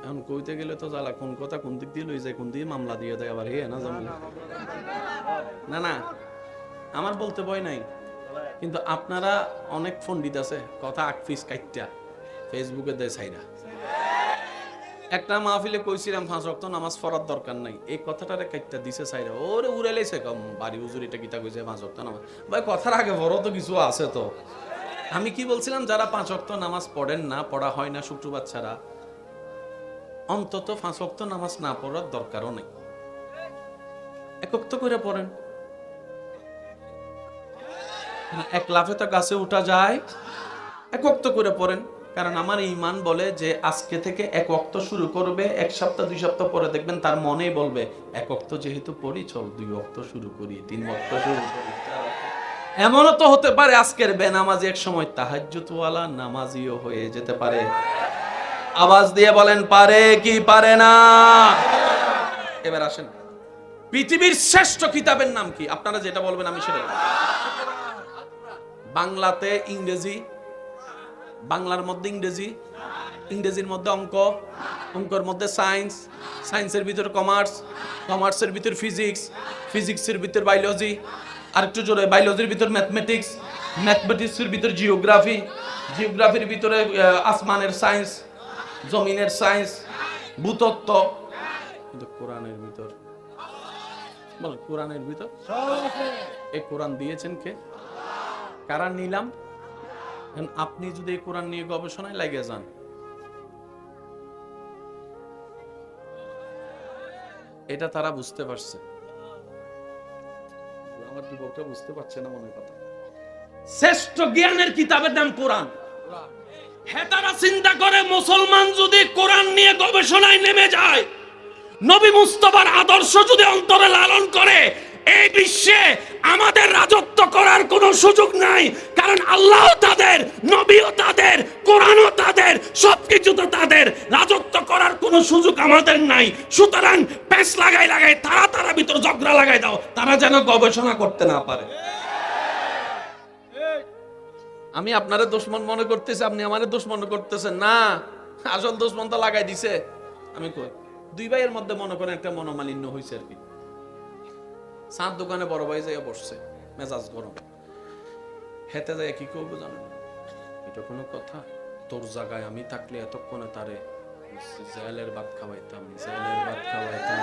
এখন কইতে গেলে তো জ্বালা, কোন কথা কোন দিক দিয়ে লই যায়, কোন দিয়ে মামলা দিয়ে দেয় আবার, হে না জানি না না, আমার বলতে ভয় নাই, কিন্তু আপনারা অনেক পণ্ডিত আছে কথা আকফিস কাইটটা ফেসবুকে দেয় ছাইরা। একটা মাহফিলে কইছিলাম 5 ওয়াক্ত নামাজ পড়ার দরকার নাই, এই কথাটারে কাইটটা দিছে ছাইরা, ওরে উড়াইলেছে কম বাড়ি হুজুরিটা কিতা কইছে 5 ওয়াক্ত নামাজ। ভাই কথার আগে বড় তো কিছু আছে তো। আমি কি বলছিলাম, যারা 5 ওয়াক্ত নামাজ পড়েন না, পড়া হয় না শুক্রবার ছাড়া, অন্তত 5 ওয়াক্ত নামাজ না পড়ার দরকারও নেই, এক ওয়াক্ত করে পড়েন। এক লাফে তো গাছে উঠা যায়, এক ওয়াক্ত করে পড়েন। কারণ আমার ঈমান বলে যে আজকে থেকে এক ওয়াক্ত শুরু করবে, 1 সপ্তাহ 2 সপ্তাহ পরে দেখবেন তার মনেই বলবে এক ওয়াক্ত যেহেতু পড়ি, চল 2 ওয়াক্ত শুরু করি, 3 ওয়াক্ত শুরু করি। এমনও তো হতে পারে আজকের বেনামাজি এক সময় তাহাজ্জুদওয়ালা নামাজিও হয়ে যেতে পারে। আওয়াজ দিয়ে বলেন পারে কি পারে না? এবার আসেন, পৃথিবীর শ্রেষ্ঠ কিতাবের নাম কি? আপনারা যেটা বলবেন আমি সেটা বলবো। বাংলাতে ইংরেজি, বাংলার মধ্যে ইংরেজি, ইংরেজির মধ্যে অঙ্ক, অঙ্কের মধ্যে সায়েন্স, সায়েন্সের ভিতর কমার্স, কমার্সের ভিতর ফিজিক্স, ফিজিক্সের ভিতর বায়োলজি, আর একটু জোরে বায়োলজির ভিতর ম্যাথমেটিক্স, ম্যাথমেটিক্সের ভিতর জিওগ্রাফি, জিওগ্রাফির ভিতরে আসমানের সায়েন্স, জমিনের সায়েন্স, ভূতত্ত্ব। কিন্তু কোরআনের ভিতর বল, কোরআনের ভিতর এই কোরআন দিয়েছেন কে? কারা নিলাম? আপনি যদি এই কোরআন নিয়ে গবেষণায় লাগে যান, এটা তারা বুঝতে পারছে, আমার যুবকটা বুঝতে পারছে না মনে কথা। শ্রেষ্ঠ জ্ঞানের কিতাবের নাম কোরআন। হ্যাঁ, তারা চিন্তা করে মুসলমান যদি কোরআন নিয়ে গবেষণায় নেমে যায়, নবী মুস্তাফার আদর্শ যদি অন্তরে লালন করে, এই বিশ্বে আমাদের রাজত্ব করার কোনো সুযোগ নাই। কারণ আল্লাহ তাদের, নবীও তাদের, কোরআনও তাদের, সবকিছু তো তাদের, রাজত্ব করার কোনো সুযোগ আমাদের নাই। সুতরাং পেস লাগাই লাগাই তারা ভিতর ঝগড়া লাগাই দাও, তারা যেন গবেষণা করতে না পারে। আমি আপনারে দুশমন মনে করতেছি, আপনি আমারে দুশমন করতেছেন না, আসল দুশমন তো লাগাই দিছে। আমি কই 2 ভাইয়ের মধ্যে মনে করেন একটা মনোমালিন্য হয়েছে আর কি, চাঁদ দোকানে বড় ভাই যাইয়া বসছে, মেজাজ গরম, হেতে যায় কি করবো জানেন? এটা কোনো কথা? তোর জায়গায় আমি থাকলে এতক্ষণে তারে জেলের ভাত খাওয়াইতাম, জেলের ভাত খাওয়াইতাম,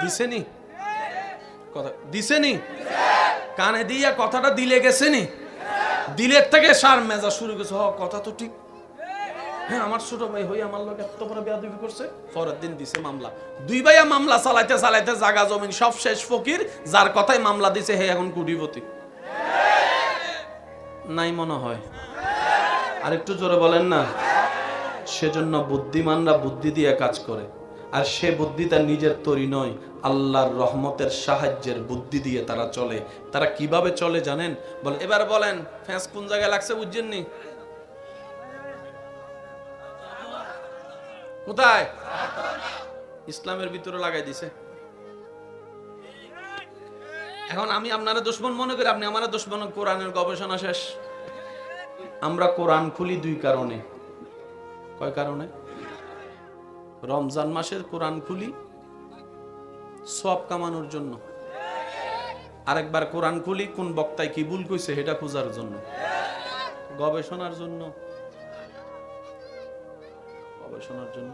দিছেনি কথা, দিছেনি কানে দিয়া কথাটা দিলে গেছেনি, দিলের থেকে সার মেজাজ শুরু গেছে, হ কথা তো ঠিক, হ্যাঁ আমার ছোট ভাই হই আমার লোক এত বড় বেয়াদবি করছে। পরের দিন দিছে মামলা, 2 ভাইয়া মামলা চালাইতে চালাইতে জায়গা জমিন সব শেষ, ফকির যার কথাই মামলা দিছে হে এখন কোটিপতি নাই মনে হয়। আর একটু জোরে বলেন না। সেজন্য বুদ্ধিমানরা বুদ্ধি দিয়ে কাজ করে, আর সে বুদ্ধি তার নিজের তৈরি নয়, আল্লাহর রহমতের সাহায্যের বুদ্ধি দিয়ে তারা চলে। তারা কিভাবে চলে জানেন? বলে এবার বলেন ফ্যাঁস কোন জায়গায় লাগছে বুঝছেননি? কোথায়? ইসলামের ভিতরে লাগাই দিছে। এখন আমি আপনারা দুশমন মনে করি, আপনি আমারা দুশমন। কোরআনের গবেষণা শেষ। আমরা কোরআন খুলি 2 কারণে। কয় কারণে? রমজান মাসের কোরআন খুলি সওয়াব কামানোর জন্য, আরেকবার কোরআন খুলি কোন বক্তায় কি ভুল কইছে সেটা খোঁজার জন্য, গবেষণার জন্য, গবেষণার জন্য।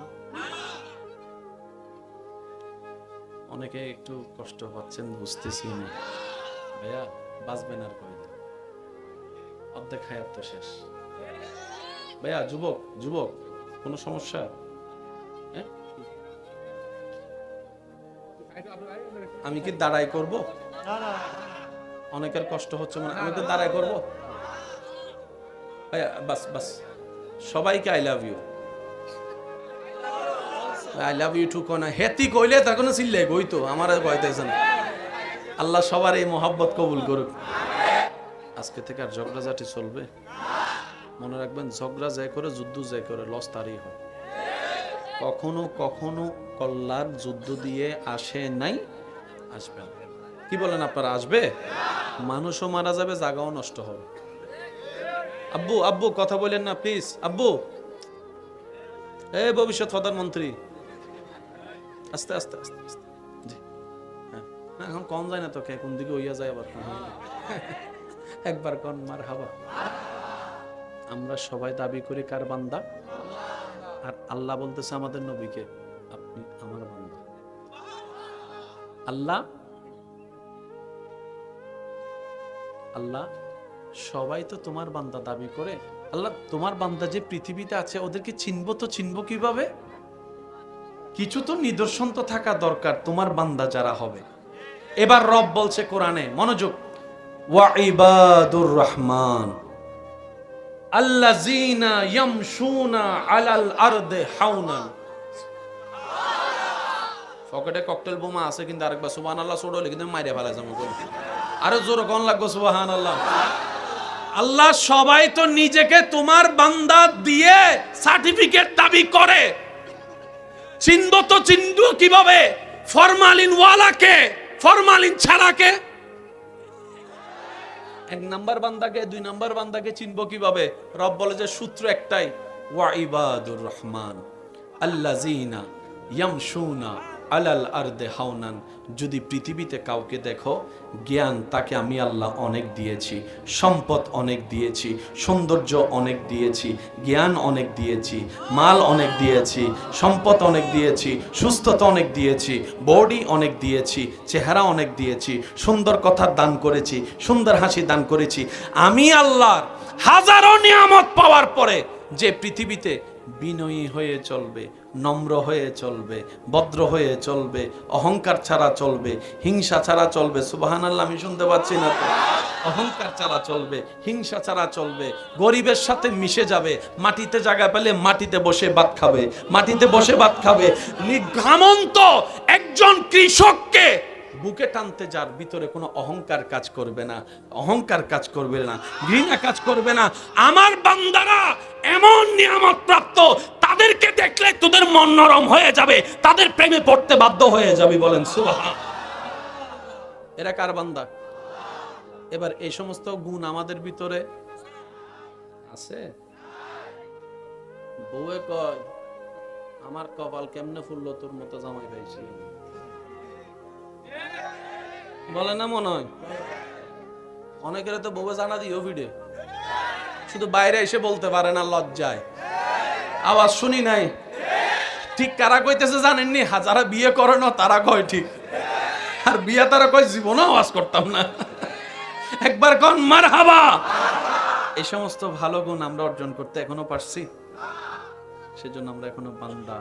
অনেকে একটু কষ্ট পাচ্ছেন, বুঝতেছি না ভাইয়া, বাঁচবেন আর কয়দিন, অর্ধেক হায়াত তো শেষ। ভাইয়া যুবক, যুবক কোনো সমস্যা? আমি কি দাঁড়াই করব? অনেকের কষ্ট হচ্ছে মানে আমি তো দাঁড়াই করব? ভাইয়া বাস বাস, সবাইকে I love you, I love you too. কোনা হেতি কইলে তার কোনো চিল্লে কই তো আমার কইতেছেন। আল্লাহ সবার এই মোহাব্বত কবুল করুক। আজকে থেকে আর ঝগড়াঝাটি চলবে? মনে রাখবেন, ঝগড়া যায় করে, যুদ্ধ যায় করে, লস তারই হয়। কখনো কখনো কল্যাণ যুদ্ধ দিয়ে আসে নাই, আসবে না। কি বলেন আপনারা? আসবে। মানুষও মারা যাবে, জায়গাও নষ্ট হবে। আব্বু আব্বু কথা বলেন না প্লিজ। আব্বু এই ভবিষ্যৎ প্রধানমন্ত্রী, আস্তে আস্তে আস্তে আস্তে, জি হ্যাঁ, না এখন কম যায় না তো, কে কোন দিকে হইয়া যায় আবার, একবার কোন মারহাবা। আমরা সবাই দাবি করি কার বান্দা, আর আল্লাহ বলতেছে আমাদের নবীকে, আপনি আমার বান্দা। আল্লাহ আল্লাহ সবাই তো তোমার বান্দা দাবি করে। আল্লাহ তোমার বান্দা যে পৃথিবীতে আছে ওদেরকে চিনবো তো চিনবো কিভাবে? কিছু তো নিদর্শন তো থাকা দরকার তোমার বান্দা যারা হবে। এবার রব বলছে কোরআনে, মনোযোগ, ওয়া ইবাদুর রহমান আল্লাযীনা ইয়ামশুনা আলাল আরদি হাওনান। পকেটে ককটেল বোমা আছে কিন্তু আরেকবার সুবহানাল্লাহ ছোড়লে কিন্তু মাইরে ফেলা যাবে। আরো জোরে কোন লাগবে সুবহানাল্লাহ। আল্লাহ সবাই তো নিজেকে তোমার বান্দা দিয়ে সার্টিফিকেট দাবি করে, চিনবো তো চিনবো কিভাবে? ফরমালিন ওয়ালাকে, ফরমালিন ছাড়াকে। এক নাম্বার বান্দাকে, দুই নাম্বার বান্দাকে চিনবো কিভাবে? রব বলে যে সূত্র একটাই, ওয়া ইবাদুর রহমান আল্লাযীনা ইয়ামশুনা আলাল আরদে হাওনান। যদি পৃথিবীতে কাউকে দেখো, জ্ঞান তাকে আমি আল্লাহ অনেক দিয়েছি, সম্পদ অনেক দিয়েছি, সৌন্দর্য অনেক দিয়েছি, জ্ঞান অনেক দিয়েছি, মাল অনেক দিয়েছি, সম্পদ অনেক দিয়েছি, সুস্থতা অনেক দিয়েছি, বডি অনেক দিয়েছি, চেহারা অনেক দিয়েছি, সুন্দর কথার দান করেছি, সুন্দর হাসি দান করেছি। আমি আল্লাহর হাজারো নিয়ামত পাওয়ার পরে যে পৃথিবীতে বিনয়ী হয়ে চলবে, নম্র হয়ে চলবে, ভদ্র হয়ে চলবে, অহংকার ছাড়া চলবে, হিংসা ছাড়া চলবে, সুবহানাল্লাহ আমি শুনতে পাচ্ছি না তো, অহংকার ছাড়া চলবে, হিংসা ছাড়া চলবে, গরিবের সাথে মিশে যাবে, মাটিতে জায়গা পেলে মাটিতে বসে ভাত খাবে, মাটিতে বসে ভাত খাবে। ঘামন্ত একজন কৃষককে বুকে টানতে, যার ভিতরে কোনো অহংকার কাজ করবে না, অহংকার কাজ করবে না, ঘৃণা কাজ করবে না। আমার বান্দারা এমন নিয়ামত প্রাপ্ত, তাদেরকে দেখলে তোদের মন নরম হয়ে যাবে, তাদের প্রেমে পড়তে বাধ্য হয়ে যাবে। বলেন সুবহান। এরা কার বান্দা? এবার এই সমস্ত গুণ আমাদের ভিতরে আছে। বউয়ে কয়, আমার কপাল কেমনে ফুললো তোর মতো জামাই পাইছি, বলে না মনে হয়? অনেকের তো বউয়ে জানা দিও ভিডিও, শুধু বাইরে এসে বলতে পারে না লজ্জায়। আওয়াজ শুনি নাই, ঠিক কারা কইতেছে জানেননি? যারা বিয়ে করে না তারা কয় ঠিক, আর বিয়ে তারা কয় জীবনে আওয়াজ করতাম না। একবার কোন মারহাবা। এই সমস্ত ভালো গুণ আমরা অর্জন করতে এখনো পারছি, সেজন্য আমরা এখনো বান্দা।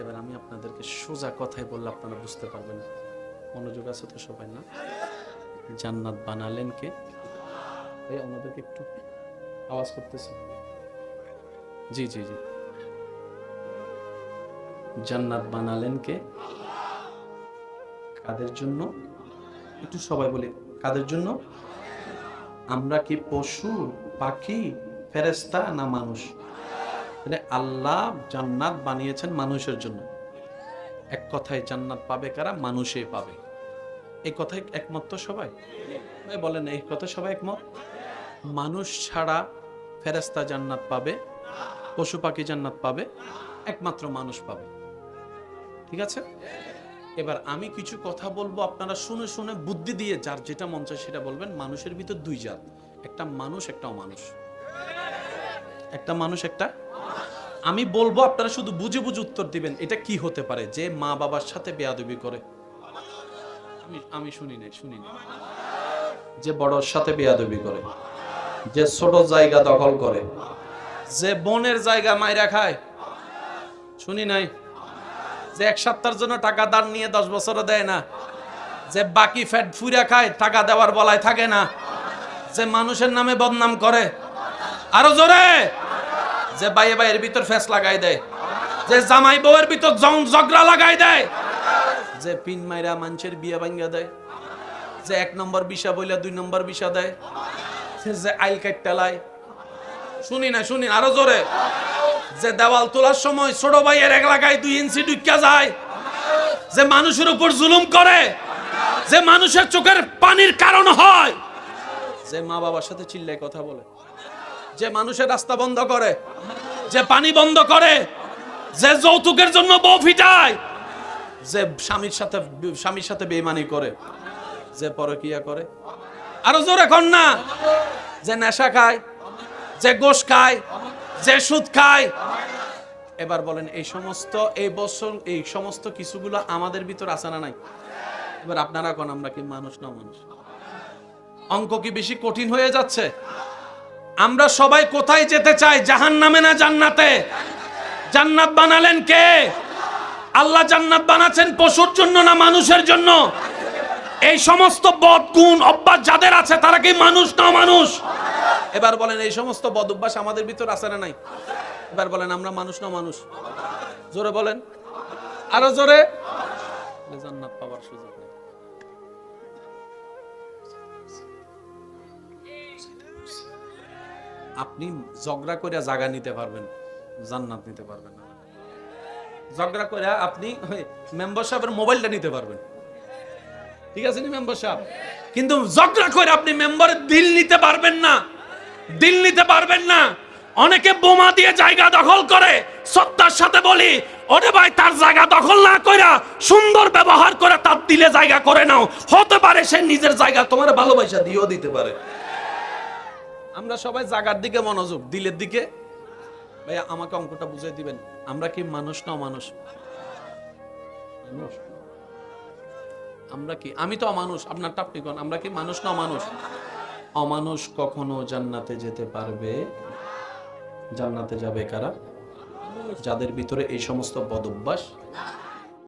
এবার আমি আপনাদেরকে সোজা কথাই বললে আপনারা বুঝতে পারবেন। মনোযোগ আছে তো সবাই? না, জান্নাত বানালেন কে? এই আমাদেরকে একটু আওয়াজ করতেছে। জি জি জি, জান্নাত বানালেন কে? কাদের জন্য? একটু সবাই বলি, কাদের জন্য? আমরা কি পশু, পাখি, ফেরেশতা না মানুষ? আল্লাহ জান্নাত বানিয়েছেন মানুষের জন্য। এক কথায় জান্নাত পাবে কারা? মানুষই পাবে। এই কথায় একমত তো সবাই? বলেন এই কথা সবাই একমত? মানুষ ছাড়া ফেরেশতা জান্নাত পাবে, পশু পাখি জান্নাত পাবে, একমাত্র মানুষ পাবে। ঠিক আছে? এবার আমি কিছু কথা বলবো, আপনারা শুনে শুনে বুদ্ধি দিয়ে যার যেটা মন চায় সেটা বলবেন। মানুষের ভিতর দুই জাত, একটা মানুষ একটা অমানুষ। একটা মানুষ একটা, আমি বলবো আপনারা শুধু বুঝে বুঝে উত্তর দিবেন। এটা কি হতে পারে? যে মা বাবার সাথে বেয়াদবি করে। আমি শুনি নাই। যে বড়র সাথে বেয়াদবি করে, যে ছোট জায়গা দখল করে, যে বোনের জায়গা মাইরা খায়। শুনি নাই? যে এক সপ্তাহের জন্য টাকা দান নিয়ে 10 বছরও দেয় না, যে বাকি ফ্যাট ফুরা খায়, টাকা দেওয়ার বলায় থাকে না, যে মানুষের নামে বদনাম করে। আরো জোরে। যে বাইয়ে বাইয়ের ভিতর ফেস লাগাই দেয়, যে জামাই বউয়ের ভিতর ঝগড়া লাগাই দেয়, যে পিন মাইরা মানুষের বিয়ে ভাঙ্গা দেয়, যে 1 নম্বর বিষা বইলা 2 নম্বর বিষা দেয়, যে আইল কাটটালায়। শুনি না, আরো জোরে। যে দেওয়াল তোলার সময় ছোট ভাইয়ের এক লাগায় 2 ইঞ্চি ঢুকিয়া যায়, যে মানুষের উপর জুলুম করে, যে মানুষের চোখের পানির কারণ হয়, যে মা বাবার সাথে চিল্লায় কথা বলে, যে মানুষের রাস্তা বন্ধ করে, যে পানি বন্ধ করে, যে যৌতুকের জন্য বউ ফিটায়, যে স্বামীর সাথে বেঈমানি করে, যে পরকিয়া করে, আরো জোরে কর না, যে নেশা খায়, যে গোশ খায়, যে সুদ খায়। এবার বলেন এই সমস্ত কিছুগুলো আমাদের ভিতর আছে না নাই? এবার আপনারা কোন আমরা কি মানুষ না মানুষ? অঙ্ক কি বেশি কঠিন হয়ে যাচ্ছে? আমরা সবাই কোথায় যেতে চাই? জাহান্নামে না জান্নাতে? জান্নাত বানালেন কে? আল্লাহ জান্নাত বানাচ্ছেন পশুর জন্য না মানুষের জন্য? এই সমস্ত বদগুণ অভ্যাস যাদের আছে তারা কি মানুষ না মানুষ? এবার বলেন এই সমস্ত বদ অভ্যাস আমাদের ভিতর আছে না নাই? এবার বলেন আমরা মানুষ না মানুষ? জোরে বলেন, আরো জোরে। জান্নাত পাওয়ার সুযোগ নেই। আপনি ঝগড়া করে জায়গা নিতে পারবেন, জান্নাত নিতে পারবেন না। ঝগড়া করে আপনি মেম্বার সাহেবের মোবাইলটা নিতে পারবেন, ঠিক আছে নি মেম্বার সাহেব, কিন্তু ঝগড়া করে আপনি মেম্বারের দিল নিতে পারবেন না, দিল নিতে পারবেন না। অনেকে বোমা দিয়ে জায়গা দখল করে, শ্রদ্ধার সাথে বলি ওরে ভাই তার জায়গা দখল না কইরা সুন্দর ব্যবহার করে তার দিলে জায়গা করে নাও। হতে পারে সে নিজের জায়গা তোমার ভালোবাসা দিয়েও দিতে পারে। আমরা সবাই জায়গার দিকে মনোযোগ, দিলের দিকে। ভাইয়া আমাকে অঙ্কটা বুঝিয়ে দিবেন, আমরা কি মানুষ না মানুষ? আমরা কি, আমি তো অমানুষ, আপনার টাপটি কোন, আমরা কি মানুষ না মানুষ? অমানুষ কখনো জান্নাতে যেতে পারবে? জান্নাতে যাবে কারা? যাদের ভিতরে এই সমস্ত বদ অভ্যাস